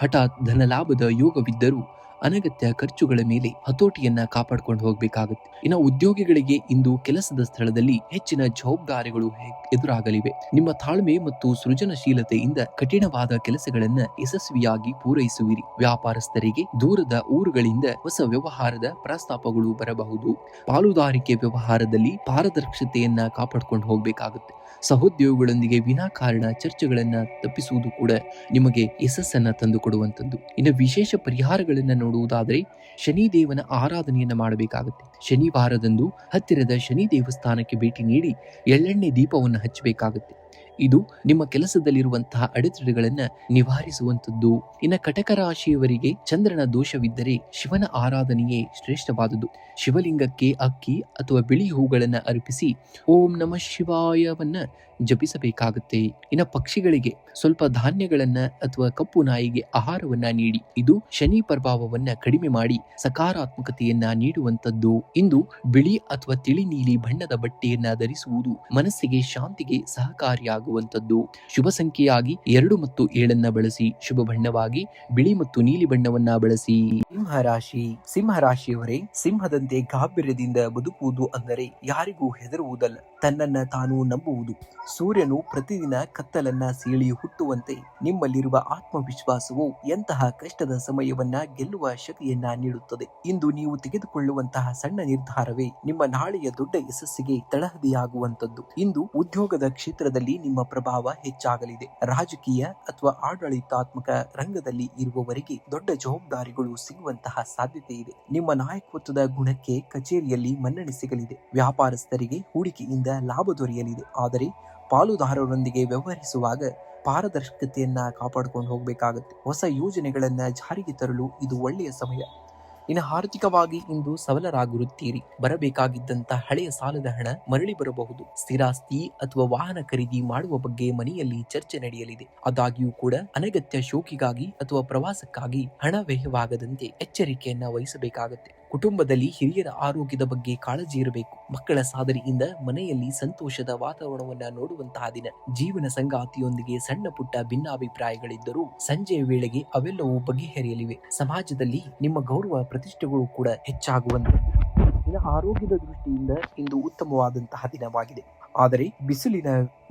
ಹಠಾತ್ ಧನಲಾಭದ ಯೋಗವಿದ್ದರೂ ಅನಗತ್ಯ ಖರ್ಚುಗಳ ಮೇಲೆ ಹತೋಟಿಯನ್ನ ಕಾಪಾಡಿಕೊಂಡು ಹೋಗಬೇಕಾಗುತ್ತೆ. ಇನ್ನು ಉದ್ಯೋಗಿಗಳಿಗೆ ಇಂದು ಕೆಲಸದ ಸ್ಥಳದಲ್ಲಿ ಹೆಚ್ಚಿನ ಜವಾಬ್ದಾರಿಗಳು ಎದುರಾಗಲಿವೆ. ನಿಮ್ಮ ತಾಳ್ಮೆ ಮತ್ತು ಸೃಜನಶೀಲತೆಯಿಂದ ಕಠಿಣವಾದ ಕೆಲಸಗಳನ್ನ ಯಶಸ್ವಿಯಾಗಿ ಪೂರೈಸುವಿರಿ. ವ್ಯಾಪಾರಸ್ಥರಿಗೆ ದೂರದ ಊರುಗಳಿಂದ ಹೊಸ ವ್ಯವಹಾರದ ಪ್ರಸ್ತಾಪಗಳು ಬರಬಹುದು. ಪಾಲುದಾರಿಕೆ ವ್ಯವಹಾರದಲ್ಲಿ ಪಾರದರ್ಶಕತೆಯನ್ನ ಕಾಪಾಡಿಕೊಂಡು ಹೋಗಬೇಕಾಗುತ್ತೆ. ಸಹೋದ್ಯೋಗಿಗಳೊಂದಿಗೆ ವಿನಾಕಾರಣ ಚರ್ಚೆಗಳನ್ನ ತಪ್ಪಿಸುವುದು ಕೂಡ ನಿಮಗೆ ಯಶಸ್ಸನ್ನ ತಂದುಕೊಡುವಂಥದ್ದು. ಇನ್ನು ವಿಶೇಷ ಪರಿಹಾರಗಳನ್ನ ನೋಡುವುದಾದರೆ ಶನಿದೇವನ ಆರಾಧನೆಯನ್ನ ಮಾಡಬೇಕಾಗುತ್ತೆ. ಶನಿವಾರದಂದು ಹತ್ತಿರದ ಶನಿ ದೇವಸ್ಥಾನಕ್ಕೆ ಭೇಟಿ ನೀಡಿ ಎಳ್ಳೆಣ್ಣೆ ದೀಪವನ್ನು ಹಚ್ಚಬೇಕಾಗುತ್ತೆ. ಇದು ನಿಮ್ಮ ಕೆಲಸದಲ್ಲಿರುವಂತಹ ಅಡೆತಡೆಗಳನ್ನ ನಿವಾರಿಸುವಂತದ್ದು. ಇನ್ನು ಕಟಕ ರಾಶಿಯವರಿಗೆ ಚಂದ್ರನ ದೋಷವಿದ್ದರೆ ಶಿವನ ಆರಾಧನೆಯೇ ಶ್ರೇಷ್ಠವಾದುದು. ಶಿವಲಿಂಗಕ್ಕೆ ಅಕ್ಕಿ ಅಥವಾ ಬಿಳಿ ಹೂಗಳನ್ನ ಅರ್ಪಿಸಿ ಓಂ ನಮಃ ಶಿವಾಯವನ್ನ ಜಪಿಸಬೇಕಾಗುತ್ತೆ. ಇನ್ನು ಪಕ್ಷಿಗಳಿಗೆ ಸ್ವಲ್ಪ ಧಾನ್ಯಗಳನ್ನ ಅಥವಾ ಕಪ್ಪು ನಾಯಿಗೆ ಆಹಾರವನ್ನ ನೀಡಿ. ಇದು ಶನಿ ಪ್ರಭಾವವನ್ನ ಕಡಿಮೆ ಮಾಡಿ ಸಕಾರಾತ್ಮಕತೆಯನ್ನ ನೀಡುವಂತದ್ದು. ಇಂದು ಬಿಳಿ ಅಥವಾ ತಿಳಿ ನೀಲಿ ಬಣ್ಣದ ಬಟ್ಟೆಯನ್ನ ಧರಿಸುವುದು ಮನಸ್ಸಿಗೆ ಶಾಂತಿಗೆ ಸಹಕಾರಿಯಾಗುವಂತದ್ದು. ಶುಭ ಸಂಖ್ಯೆಯಾಗಿ 2 ಮತ್ತು 7 ಬಳಸಿ. ಶುಭ ಬಣ್ಣವಾಗಿ ಬಿಳಿ ಮತ್ತು ನೀಲಿ ಬಣ್ಣವನ್ನ ಬಳಸಿ. ಸಿಂಹರಾಶಿಯವರೇ, ಸಿಂಹದಂತೆ ಗಾಂಭೀರ್ಯದಿಂದ ಬದುಕುವುದು ಅಂದರೆ ಯಾರಿಗೂ ಹೆದರುವುದಲ್ಲ, ತನ್ನನ್ನ ತಾನು ನಂಬುವುದು. ಸೂರ್ಯನು ಪ್ರತಿದಿನ ಕತ್ತಲನ್ನ ಸೀಳಿ ಹುಟ್ಟುವಂತೆ ನಿಮ್ಮಲ್ಲಿರುವ ಆತ್ಮವಿಶ್ವಾಸವು ಎಂತಹ ಕಷ್ಟದ ಸಮಯವನ್ನ ಗೆಲ್ಲುವ ಶಕ್ತಿಯನ್ನ ನೀಡುತ್ತದೆ. ಇಂದು ನೀವು ತೆಗೆದುಕೊಳ್ಳುವಂತಹ ಸಣ್ಣ ನಿರ್ಧಾರವೇ ನಿಮ್ಮ ನಾಳೆಯ ದೊಡ್ಡ ಯಶಸ್ಸಿಗೆ ತಳಹದಿಯಾಗುವಂತದ್ದು. ಇಂದು ಉದ್ಯೋಗದ ಕ್ಷೇತ್ರದಲ್ಲಿ ನಿಮ್ಮ ಪ್ರಭಾವ ಹೆಚ್ಚಾಗಲಿದೆ. ರಾಜಕೀಯ ಅಥವಾ ಆಡಳಿತಾತ್ಮಕ ರಂಗದಲ್ಲಿ ಇರುವವರಿಗೆ ದೊಡ್ಡ ಜವಾಬ್ದಾರಿಗಳು ಸಿಗುವಂತಹ ಸಾಧ್ಯತೆ ಇದೆ. ನಿಮ್ಮ ನಾಯಕತ್ವದ ಗುಣಕ್ಕೆ ಕಚೇರಿಯಲ್ಲಿ ಮನ್ನಣೆ ಸಿಗಲಿದೆ. ವ್ಯಾಪಾರಸ್ಥರಿಗೆ ಹೂಡಿಕೆಯಿಂದ ಲಾಭ ದೊರೆಯಲಿದೆ. ಆದರೆ ಪಾಲುದಾರರೊಂದಿಗೆ ವ್ಯವಹರಿಸುವಾಗ ಪಾರದರ್ಶಕತೆಯನ್ನ ಕಾಪಾಡಿಕೊಂಡು ಹೋಗಬೇಕಾಗುತ್ತೆ. ಹೊಸ ಯೋಜನೆಗಳನ್ನ ಜಾರಿಗೆ ತರಲು ಇದು ಒಳ್ಳೆಯ ಸಮಯ. ಇನ್ನು ಆರ್ಥಿಕವಾಗಿ ಇಂದು ಸಬಲರಾಗಿರುತ್ತೀರಿ. ಬರಬೇಕಾಗಿದ್ದಂತ ಹಳೆಯ ಸಾಲದ ಹಣ ಮರಳಿ ಬರಬಹುದು. ಸ್ಥಿರಾಸ್ತಿ ಅಥವಾ ವಾಹನ ಖರೀದಿ ಮಾಡುವ ಬಗ್ಗೆ ಮನೆಯಲ್ಲಿ ಚರ್ಚೆ ನಡೆಯಲಿದೆ. ಆದಾಗ್ಯೂ ಕೂಡ ಅನಗತ್ಯ ಶೋಕಿಗಾಗಿ ಅಥವಾ ಪ್ರವಾಸಕ್ಕಾಗಿ ಹಣ ವ್ಯಯವಾಗದಂತೆ ಎಚ್ಚರಿಕೆಯನ್ನ ವಹಿಸಬೇಕಾಗುತ್ತೆ. ಕುಟುಂಬದಲ್ಲಿ ಹಿರಿಯರ ಆರೋಗ್ಯದ ಬಗ್ಗೆ ಕಾಳಜಿ ಇರಬೇಕು. ಮಕ್ಕಳ ಸಾಧನೆಯಿಂದ ಮನೆಯಲ್ಲಿ ಸಂತೋಷದ ವಾತಾವರಣವನ್ನ ನೋಡುವಂತಹ ದಿನ. ಜೀವನ ಸಂಗಾತಿಯೊಂದಿಗೆ ಸಣ್ಣ ಪುಟ್ಟ ಭಿನ್ನಾಭಿಪ್ರಾಯಗಳಿದ್ದರೂ ಸಂಜೆಯ ವೇಳೆಗೆ ಅವೆಲ್ಲವೂ ಬಗೆಹರಿಯಲಿವೆ. ಸಮಾಜದಲ್ಲಿ ನಿಮ್ಮ ಗೌರವ ಪ್ರತಿಷ್ಠೆಗಳು ಕೂಡ ಹೆಚ್ಚಾಗುವಂತದ್ದು. ಇನ್ನು ಆರೋಗ್ಯದ ದೃಷ್ಟಿಯಿಂದ ಇಂದು ಉತ್ತಮವಾದಂತಹ ದಿನವಾಗಿದೆ. ಆದರೆ ಬಿಸಿಲಿನ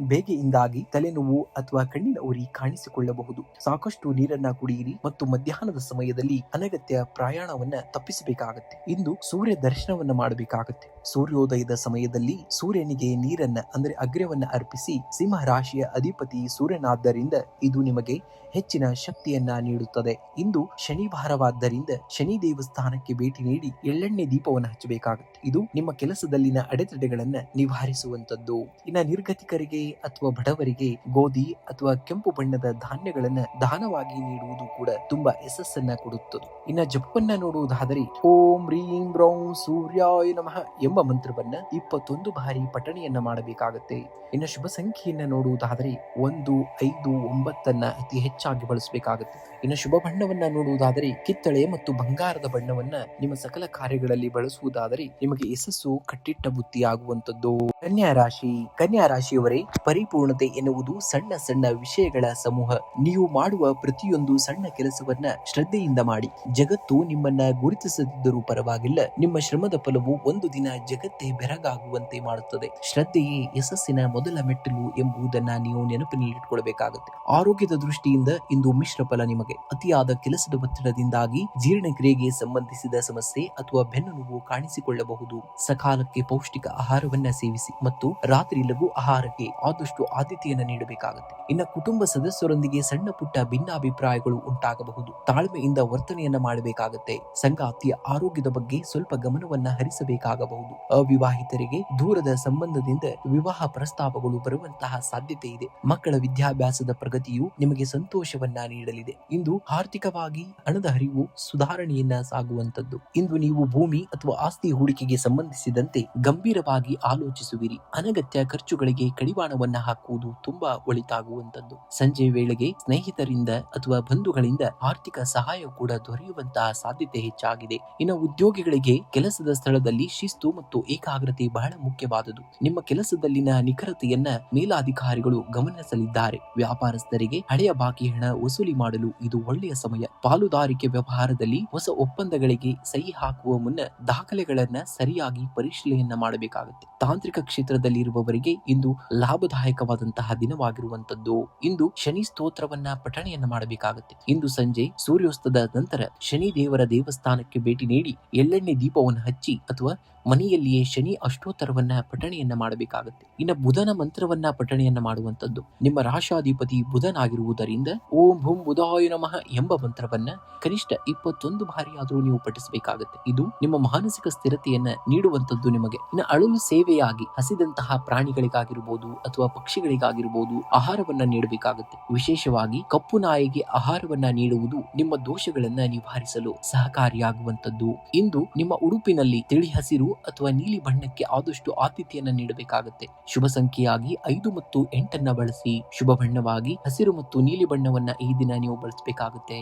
ಬೇಗೆಯಿಂದಾಗಿ ತಲೆನೋವು ಅಥವಾ ಕಣ್ಣಿನ ಉರಿ ಕಾಣಿಸಿಕೊಳ್ಳಬಹುದು. ಸಾಕಷ್ಟು ನೀರನ್ನ ಕುಡಿಯಿರಿ ಮತ್ತು ಮಧ್ಯಾಹ್ನದ ಸಮಯದಲ್ಲಿ ಅನಗತ್ಯ ಪ್ರಯಾಣವನ್ನ ತಪ್ಪಿಸಬೇಕಾಗತ್ತೆ. ಇಂದು ಸೂರ್ಯ ದರ್ಶನವನ್ನ ಮಾಡಬೇಕಾಗತ್ತೆ. ಸೂರ್ಯೋದಯದ ಸಮಯದಲ್ಲಿ ಸೂರ್ಯನಿಗೆ ನೀರನ್ನ ಅಂದ್ರೆ ಅಗ್ರ್ಯವನ್ನ ಅರ್ಪಿಸಿ. ಸಿಂಹ ರಾಶಿಯ ಅಧಿಪತಿ ಸೂರ್ಯನಾದ್ದರಿಂದ ಇದು ನಿಮಗೆ ಹೆಚ್ಚಿನ ಶಕ್ತಿಯನ್ನ ನೀಡುತ್ತದೆ. ಇಂದು ಶನಿವಾರವಾದ್ದರಿಂದ ಶನಿ ದೇವಸ್ಥಾನಕ್ಕೆ ಭೇಟಿ ನೀಡಿ ಎಳ್ಳೆಣ್ಣೆ ದೀಪವನ್ನು ಹಚ್ಚಬೇಕಾಗುತ್ತೆ. ಇದು ನಿಮ್ಮ ಕೆಲಸದಲ್ಲಿನ ಅಡೆತಡೆಗಳನ್ನ ನಿವಾರಿಸುವಂತದ್ದು. ಇನ್ನ ನಿರ್ಗತಿಕರಿಗೆ ಅಥವಾ ಬಡವರಿಗೆ ಗೋಧಿ ಅಥವಾ ಕೆಂಪು ಬಣ್ಣದ ಧಾನ್ಯಗಳನ್ನ ದಾನವಾಗಿ ನೀಡುವುದು ಕೂಡ ತುಂಬಾ ಯಶಸ್ಸನ್ನ ಕೊಡುತ್ತದೆ. ಇನ್ನ ಜಪವನ್ನ ನೋಡುವುದಾದರೆ ಓಂ ರೀಂ ಬ್ರೌಂ ಸೂರ್ಯಾಯ ನಮಃ ಎಂಬ ಮಂತ್ರವನ್ನ 21 ಬಾರಿ ಪಠಣೆಯನ್ನ ಮಾಡಬೇಕಾಗತ್ತೆ. ಇನ್ನು ಶುಭ ಸಂಖ್ಯೆಯನ್ನ ನೋಡುವುದಾದರೆ 1, 5, 9 ಅತಿ ಹೆಚ್ಚಾಗಿ ಬಳಸಬೇಕಾಗುತ್ತೆ. ಇನ್ನು ಶುಭ ಬಣ್ಣವನ್ನ ನೋಡುವುದಾದರೆ ಕಿತ್ತಳೆ ಮತ್ತು ಬಂಗಾರದ ಬಣ್ಣವನ್ನ ನಿಮ್ಮ ಸಕಲ ಕಾರ್ಯಗಳಲ್ಲಿ ಬಳಸುವುದಾದರೆ ನಿಮಗೆ ಯಶಸ್ಸು ಕಟ್ಟಿಟ್ಟ ಬುತ್ತಿಯಾಗುವಂತದ್ದು. ಕನ್ಯಾ ರಾಶಿಯವರೇ, ಪರಿಪೂರ್ಣತೆ ಎನ್ನುವುದು ಸಣ್ಣ ಸಣ್ಣ ವಿಷಯಗಳ ಸಮೂಹ. ನೀವು ಮಾಡುವ ಪ್ರತಿಯೊಂದು ಸಣ್ಣ ಕೆಲಸವನ್ನ ಶ್ರದ್ಧೆಯಿಂದ ಮಾಡಿ. ಜಗತ್ತು ನಿಮ್ಮನ್ನ ಗುರುತಿಸದಿದ್ದರೂ ಪರವಾಗಿಲ್ಲ, ನಿಮ್ಮ ಶ್ರಮದ ಫಲವು ಒಂದು ದಿನ ಜಗತ್ತೇ ಬೆರಗಾಗುವಂತೆ ಮಾಡುತ್ತದೆ. ಶ್ರದ್ಧೆಯೇ ಯಶಸ್ಸಿನ ಮೊದಲ ಮೆಟ್ಟಿಲು ಎಂಬುದನ್ನ ನೀವು ನೆನಪಿನಲ್ಲಿಟ್ಟುಕೊಳ್ಳಬೇಕಾಗುತ್ತೆ. ಆರೋಗ್ಯದ ದೃಷ್ಟಿಯಿಂದ ಇಂದು ಮಿಶ್ರ ಫಲ ನಿಮಗೆ. ಅತಿಯಾದ ಕೆಲಸದ ಒತ್ತಡದಿಂದಾಗಿ ಜೀರ್ಣಕ್ರಿಯೆಗೆ ಸಂಬಂಧಿಸಿದ ಸಮಸ್ಯೆ ಅಥವಾ ಬೆನ್ನು ನೋವು ಕಾಣಿಸಿಕೊಳ್ಳಬಹುದು. ಸಕಾಲಕ್ಕೆ ಪೌಷ್ಟಿಕ ಆಹಾರವನ್ನ ಸೇವಿಸಿ ಮತ್ತು ರಾತ್ರಿ ಲಘು ಆಹಾರಕ್ಕೆ ಆದಷ್ಟು ಆದ್ಯತೆಯನ್ನು ನೀಡಬೇಕಾಗುತ್ತೆ. ಇನ್ನು ಕುಟುಂಬ ಸದಸ್ಯರೊಂದಿಗೆ ಸಣ್ಣ ಪುಟ್ಟ ಭಿನ್ನಾಭಿಪ್ರಾಯಗಳು ಉಂಟಾಗಬಹುದು. ತಾಳ್ಮೆಯಿಂದ ವರ್ತನೆಯನ್ನ ಮಾಡಬೇಕಾಗುತ್ತೆ. ಸಂಗಾತಿಯ ಆರೋಗ್ಯದ ಬಗ್ಗೆ ಸ್ವಲ್ಪ ಗಮನವನ್ನ ಹರಿಸಬೇಕಾಗಬಹುದು. ಅವಿವಾಹಿತರಿಗೆ ದೂರದ ಸಂಬಂಧದಿಂದ ವಿವಾಹ ಪ್ರಸ್ತಾಪಗಳು ಬರುವಂತಹ ಸಾಧ್ಯತೆ ಇದೆ. ಮಕ್ಕಳ ವಿದ್ಯಾಭ್ಯಾಸದ ಪ್ರಗತಿಯು ನಿಮಗೆ ಸಂತೋಷವನ್ನ ನೀಡಲಿದೆ. ಇಂದು ಆರ್ಥಿಕವಾಗಿ ಹಣದ ಹರಿವು ಸುಧಾರಣೆಯನ್ನ ಸಾಗುವಂತದ್ದು. ಇಂದು ನೀವು ಭೂಮಿ ಅಥವಾ ಆಸ್ತಿ ಹೂಡಿಕೆಗೆ ಸಂಬಂಧಿಸಿದಂತೆ ಗಂಭೀರವಾಗಿ ಆಲೋಚಿಸುವಿರಿ. ಅನಗತ್ಯ ಖರ್ಚುಗಳಿಗೆ ಕಡಿವಾಣವನ್ನ ಹಾಕುವುದು ತುಂಬಾ ಒಳಿತಾಗುವಂತದ್ದು. ಸಂಜೆ ವೇಳೆಗೆ ಸ್ನೇಹಿತರಿಂದ ಅಥವಾ ಬಂಧುಗಳಿಂದ ಆರ್ಥಿಕ ಸಹಾಯ ಕೂಡ ದೊರೆಯುವಂತಹ ಸಾಧ್ಯತೆ ಹೆಚ್ಚಾಗಿದೆ. ಇನ್ನು ಉದ್ಯೋಗಿಗಳಿಗೆ ಕೆಲಸದ ಸ್ಥಳದಲ್ಲಿ ಶಿಸ್ತು ಮತ್ತು ಏಕಾಗ್ರತೆ ಬಹಳ ಮುಖ್ಯವಾದುದು. ನಿಮ್ಮ ಕೆಲಸದಲ್ಲಿನ ನಿಖರತೆಯನ್ನ ಮೇಲಾಧಿಕಾರಿಗಳು ಗಮನಿಸಲಿದ್ದಾರೆ. ವ್ಯಾಪಾರಸ್ಥರಿಗೆ ಹಳೆಯ ಬಾಕಿ ಹಣ ವಸೂಲಿ ಮಾಡಲು ಇದು ಒಳ್ಳೆಯ ಸಮಯ. ಪಾಲುದಾರಿಕೆ ವ್ಯವಹಾರದಲ್ಲಿ ಹೊಸ ಒಪ್ಪಂದಗಳಿಗೆ ಸಹಿ ಹಾಕುವ ಮುನ್ನ ದಾಖಲೆಗಳನ್ನ ಸರಿಯಾಗಿ ಪರಿಶೀಲನೆಯನ್ನ ಮಾಡಬೇಕಾಗುತ್ತೆ. ತಾಂತ್ರಿಕ ಕ್ಷೇತ್ರದಲ್ಲಿ ಇರುವವರಿಗೆ ಇಂದು ಲಾಭದಾಯಕವಾದಂತಹ ದಿನವಾಗಿರುವಂತದ್ದು. ಇಂದು ಶನಿ ಸ್ತೋತ್ರವನ್ನ ಪಠಣೆಯನ್ನ ಮಾಡಬೇಕಾಗುತ್ತೆ. ಇಂದು ಸಂಜೆ ಸೂರ್ಯೋಸ್ತದ ನಂತರ ಶನಿ ದೇವರ ದೇವಸ್ಥಾನಕ್ಕೆ ಭೇಟಿ ನೀಡಿ ಎಳ್ಳೆಣ್ಣೆ ದೀಪವನ್ನು ಹಚ್ಚಿ ಅಥವಾ ಮನೆಯಲ್ಲಿಯೇ ಶನಿ ಅಷ್ಟೋತ್ತರವನ್ನ ಪಠಣೆಯನ್ನ ಮಾಡಬೇಕಾಗುತ್ತೆ. ಇನ್ನು ಬುಧನ ಮಂತ್ರವನ್ನ ಪಠಣೆಯನ್ನ ಮಾಡುವಂತದ್ದು. ನಿಮ್ಮ ರಾಶಾಧಿಪತಿ ಬುಧನಾಗಿರುವುದರಿಂದ ಓಂ ಭೂಂ ಬುಧಾಯ ನಮಃ ಎಂಬ ಮಂತ್ರವನ್ನ ಕನಿಷ್ಠ 21 ಬಾರಿ ಆದರೂ ನೀವು ಪಠಿಸಬೇಕಾಗುತ್ತೆ. ಇದು ನಿಮ್ಮ ಮಾನಸಿಕ ಸ್ಥಿರತೆಯನ್ನ ನೀಡುವಂತದ್ದು ನಿಮಗೆ. ಇನ್ನು ಅಳಲು ಸೇವೆಯಾಗಿ ಹಸಿದಂತಹ ಪ್ರಾಣಿಗಳಿಗಾಗಿರ್ಬೋದು ಅಥವಾ ಪಕ್ಷಿಗಳಿಗಾಗಿರ್ಬೋದು ಆಹಾರವನ್ನ ನೀಡಬೇಕಾಗುತ್ತೆ. ವಿಶೇಷವಾಗಿ ಕಪ್ಪು ನಾಯಿಗೆ ಆಹಾರವನ್ನ ನೀಡುವುದು ನಿಮ್ಮ ದೋಷಗಳನ್ನ ನಿವಾರಿಸಲು ಸಹಕಾರಿಯಾಗುವಂತದ್ದು. ಇಂದು ನಿಮ್ಮ ಉಡುಪಿನಲ್ಲಿ ತಿಳಿ ಹಸಿರು ಅಥವಾ ನೀಲಿ ಬಣ್ಣಕ್ಕೆ ಆದಷ್ಟು ಆದ್ಯತೆಯನ್ನ ನೀಡಬೇಕಾಗುತ್ತೆ. ಶುಭ ಸಂಖ್ಯೆಯಾಗಿ 5 ಮತ್ತು 8 ಬಳಸಿ. ಶುಭ ಬಣ್ಣವಾಗಿ ಹಸಿರು ಮತ್ತು ನೀಲಿ ಬಣ್ಣವನ್ನ ಈ ದಿನ ನೀವು ಬಳಸಬೇಕಾಗುತ್ತೆ.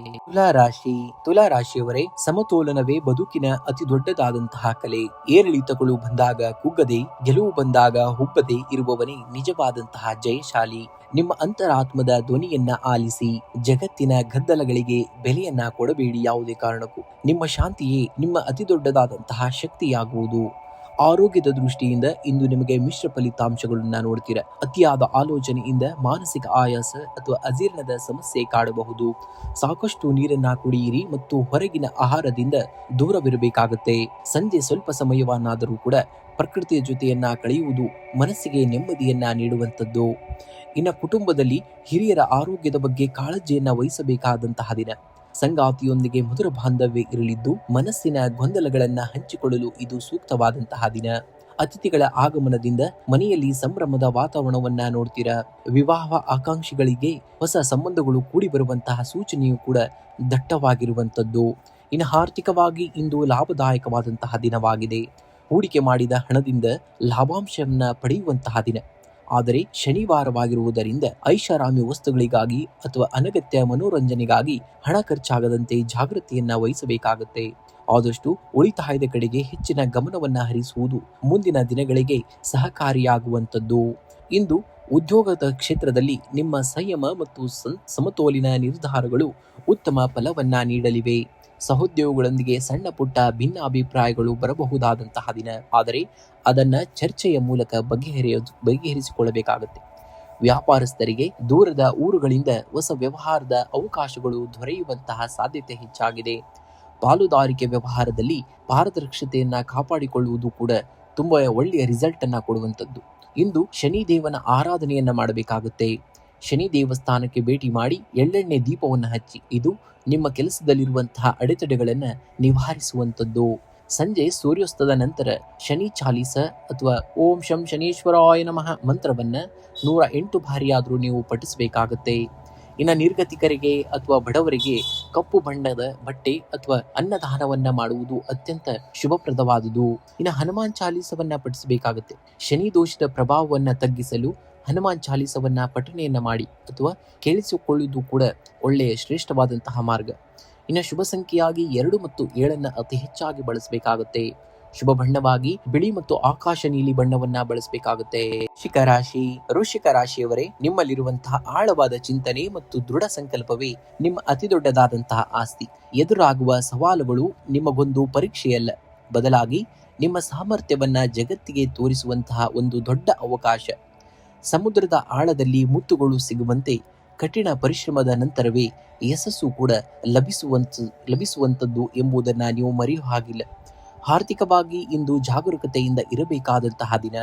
ತುಲಾ ರಾಶಿಯವರೇ, ಸಮತೋಲನವೇ ಬದುಕಿನ ಅತಿ ದೊಡ್ಡದಾದಂತಹ ಕಲೆ. ಏರಿಳಿತಗಳು ಬಂದಾಗ ಕುಗ್ಗದೆ, ಗೆಲುವು ಬಂದಾಗ ಹುಬ್ಬದೆ ಇರುವವನೇ ನಿಜವಾದಂತಹ ಜಯಶಾಲಿ. ನಿಮ್ಮ ಅಂತರಾತ್ಮದ ಧ್ವನಿಯನ್ನ ಆಲಿಸಿ. ಜಗತ್ತಿನ ಗದ್ದಲಗಳಿಗೆ ಬೆಲೆಯನ್ನ ಕೊಡಬೇಡಿ ಯಾವುದೇ ಕಾರಣಕ್ಕೂ. ನಿಮ್ಮ ಶಾಂತಿಯೇ ನಿಮ್ಮ ಅತಿ ದೊಡ್ಡದಾದಂತಹ ಶಕ್ತಿಯಾಗುವುದು. ಆರೋಗ್ಯದ ದೃಷ್ಟಿಯಿಂದ ಇಂದು ನಿಮಗೆ ಮಿಶ್ರ ಫಲಿತಾಂಶಗಳನ್ನ ನೋಡ್ತೀರಾ. ಅತಿಯಾದ ಆಲೋಚನೆಯಿಂದ ಮಾನಸಿಕ ಆಯಾಸ ಅಥವಾ ಅಜೀರ್ಣದ ಸಮಸ್ಯೆ ಕಾಡಬಹುದು. ಸಾಕಷ್ಟು ನೀರನ್ನ ಕುಡಿಯಿರಿ ಮತ್ತು ಹೊರಗಿನ ಆಹಾರದಿಂದ ದೂರವಿರಬೇಕಾಗುತ್ತೆ. ಸಂಜೆ ಸ್ವಲ್ಪ ಸಮಯವನ್ನಾದರೂ ಕೂಡ ಪ್ರಕೃತಿಯ ಜೊತೆಯನ್ನ ಕಳೆಯುವುದು ಮನಸ್ಸಿಗೆ ನೆಮ್ಮದಿಯನ್ನ ನೀಡುವಂಥದ್ದು. ಇನ್ನು ಕುಟುಂಬದಲ್ಲಿ ಹಿರಿಯರ ಆರೋಗ್ಯದ ಬಗ್ಗೆ ಕಾಳಜಿಯನ್ನ ವಹಿಸಬೇಕಾದಂತಹ ದಿನ. ಸಂಗಾತಿಯೊಂದಿಗೆ ಮಧುರ ಬಾಂಧವ್ಯ ಇರಲಿದ್ದು ಮನಸ್ಸಿನ ಗೊಂದಲಗಳನ್ನ ಹಂಚಿಕೊಳ್ಳಲು ಇದು ಸೂಕ್ತವಾದಂತಹ ದಿನ. ಅತಿಥಿಗಳ ಆಗಮನದಿಂದ ಮನೆಯಲ್ಲಿ ಸಂಭ್ರಮದ ವಾತಾವರಣವನ್ನ ನೋಡ್ತೀರಾ. ವಿವಾಹ ಆಕಾಂಕ್ಷಿಗಳಿಗೆ ಹೊಸ ಸಂಬಂಧಗಳು ಕೂಡಿ ಬರುವಂತಹ ಸೂಚನೆಯೂ ಕೂಡ ದಟ್ಟವಾಗಿರುವಂತದ್ದು. ಇನ್ನು ಆರ್ಥಿಕವಾಗಿ ಇಂದು ಲಾಭದಾಯಕವಾದಂತಹ ದಿನವಾಗಿದೆ. ಹೂಡಿಕೆ ಮಾಡಿದ ಹಣದಿಂದ ಲಾಭಾಂಶವನ್ನ ಪಡೆಯುವಂತಹ ದಿನ. ಆದರೆ ಶನಿವಾರವಾಗಿರುವುದರಿಂದ ಐಷಾರಾಮಿ ವಸ್ತುಗಳಿಗಾಗಿ ಅಥವಾ ಅನಗತ್ಯ ಮನೋರಂಜನೆಗಾಗಿ ಹಣ ಖರ್ಚಾಗದಂತೆ ಜಾಗೃತಿಯನ್ನ ವಹಿಸಬೇಕಾಗುತ್ತೆ. ಆದಷ್ಟು ಉಳಿತಾಯದ ಕಡೆಗೆ ಹೆಚ್ಚಿನ ಗಮನವನ್ನ ಹರಿಸುವುದು ಮುಂದಿನ ದಿನಗಳಿಗೆ ಸಹಕಾರಿಯಾಗುವಂಥದ್ದು. ಇಂದು ಉದ್ಯೋಗದ ಕ್ಷೇತ್ರದಲ್ಲಿ ನಿಮ್ಮ ಸಂಯಮ ಮತ್ತು ಸಮತೋಲಿನ ನಿರ್ಧಾರಗಳು ಉತ್ತಮ ಫಲವನ್ನ ನೀಡಲಿವೆ. ಸಹೋದ್ಯೋಗಿಗಳೊಂದಿಗೆ ಸಣ್ಣ ಪುಟ್ಟ ಭಿನ್ನಾಭಿಪ್ರಾಯಗಳು ಬರಬಹುದಾದಂತಹ ದಿನ. ಆದರೆ ಅದನ್ನ ಚರ್ಚೆಯ ಮೂಲಕ ಬಗೆಹರಿಸಿಕೊಳ್ಳಬೇಕಾಗುತ್ತೆ. ವ್ಯಾಪಾರಸ್ಥರಿಗೆ ದೂರದ ಊರುಗಳಿಂದ ಹೊಸ ವ್ಯವಹಾರದ ಅವಕಾಶಗಳು ದೊರೆಯುವಂತಹ ಸಾಧ್ಯತೆ ಹೆಚ್ಚಾಗಿದೆ. ಪಾಲುದಾರಿಕೆ ವ್ಯವಹಾರದಲ್ಲಿ ಪಾರದರ್ಶಕತೆಯನ್ನ ಕಾಪಾಡಿಕೊಳ್ಳುವುದು ಕೂಡ ತುಂಬಾ ಒಳ್ಳೆಯ ರಿಸಲ್ಟ್ ಅನ್ನ ಕೊಡುವಂಥದ್ದು. ಇಂದು ಶನಿ ದೇವನ ಆರಾಧನೆಯನ್ನ ಮಾಡಬೇಕಾಗುತ್ತೆ. ಶನಿ ದೇವಸ್ಥಾನಕ್ಕೆ ಭೇಟಿ ಮಾಡಿ ಎಳ್ಳೆಣ್ಣೆ ದೀಪವನ್ನು ಹಚ್ಚಿ. ಇದು ನಿಮ್ಮ ಕೆಲಸದಲ್ಲಿರುವಂತಹ ಅಡೆತಡೆಗಳನ್ನ ನಿವಾರಿಸುವಂಥದ್ದು. ಸಂಜೆ ಸೂರ್ಯಾಸ್ತದ ನಂತರ ಶನಿ ಚಾಲೀಸ ಅಥವಾ ಓಂ ಶಂ ಶನೀಶ್ವರಾಯ ನಮಃ ಮಂತ್ರವನ್ನ 108 ಬಾರಿಯಾದರೂ ನೀವು ಪಠಿಸಬೇಕಾಗತ್ತೆ. ಇನ್ನು ನಿರ್ಗತಿಕರಿಗೆ ಅಥವಾ ಬಡವರಿಗೆ ಕಪ್ಪು ಬಣ್ಣದ ಬಟ್ಟೆ ಅಥವಾ ಅನ್ನದಾನವನ್ನ ಮಾಡುವುದು ಅತ್ಯಂತ ಶುಭಪ್ರದವಾದುದು. ಇನ್ನು ಹನುಮಾನ್ ಚಾಲೀಸವನ್ನ ಪಠಿಸಬೇಕಾಗತ್ತೆ. ಶನಿ ದೋಷದ ಪ್ರಭಾವವನ್ನ ತಗ್ಗಿಸಲು ಹನುಮಾನ್ ಚಾಲೀಸವನ್ನ ಪಠಣೆಯನ್ನ ಮಾಡಿ ಅಥವಾ ಕೇಳಿಸಿಕೊಳ್ಳುವುದು ಕೂಡ ಒಳ್ಳೆಯ ಶ್ರೇಷ್ಠವಾದಂತಹ ಮಾರ್ಗ. ಇನ್ನು ಶುಭ ಸಂಖ್ಯೆಯಾಗಿ 2 ಮತ್ತು 7 ಅತಿ ಹೆಚ್ಚಾಗಿ ಬಳಸಬೇಕಾಗುತ್ತೆ. ಶುಭ ಬಣ್ಣವಾಗಿ ಬಿಳಿ ಮತ್ತು ಆಕಾಶ ನೀಲಿ ಬಣ್ಣವನ್ನ ಬಳಸಬೇಕಾಗುತ್ತೆ. ವೃಶ್ಚಿಕ ರಾಶಿಯವರೇ, ನಿಮ್ಮಲ್ಲಿರುವಂತಹ ಆಳವಾದ ಚಿಂತನೆ ಮತ್ತು ದೃಢ ಸಂಕಲ್ಪವೇ ನಿಮ್ಮ ಅತಿ ದೊಡ್ಡದಾದಂತಹ ಆಸ್ತಿ. ಎದುರಾಗುವ ಸವಾಲುಗಳು ನಿಮಗೊಂದು ಪರೀಕ್ಷೆಯಲ್ಲ, ಬದಲಾಗಿ ನಿಮ್ಮ ಸಾಮರ್ಥ್ಯವನ್ನ ಜಗತ್ತಿಗೆ ತೋರಿಸುವಂತಹ ಒಂದು ದೊಡ್ಡ ಅವಕಾಶ. ಸಮುದ್ರದ ಆಳದಲ್ಲಿ ಮುತ್ತುಗಳು ಸಿಗುವಂತೆ ಕಠಿಣ ಪರಿಶ್ರಮದ ನಂತರವೇ ಯಶಸ್ಸು ಕೂಡ ಲಭಿಸುವಂಥದ್ದು ಎಂಬುದನ್ನ ನೀವು ಮರೆಯುವ ಹಾಗಿಲ್ಲ. ಆರ್ಥಿಕವಾಗಿ ಇಂದು ಜಾಗರೂಕತೆಯಿಂದ ಇರಬೇಕಾದಂತಹ ದಿನ.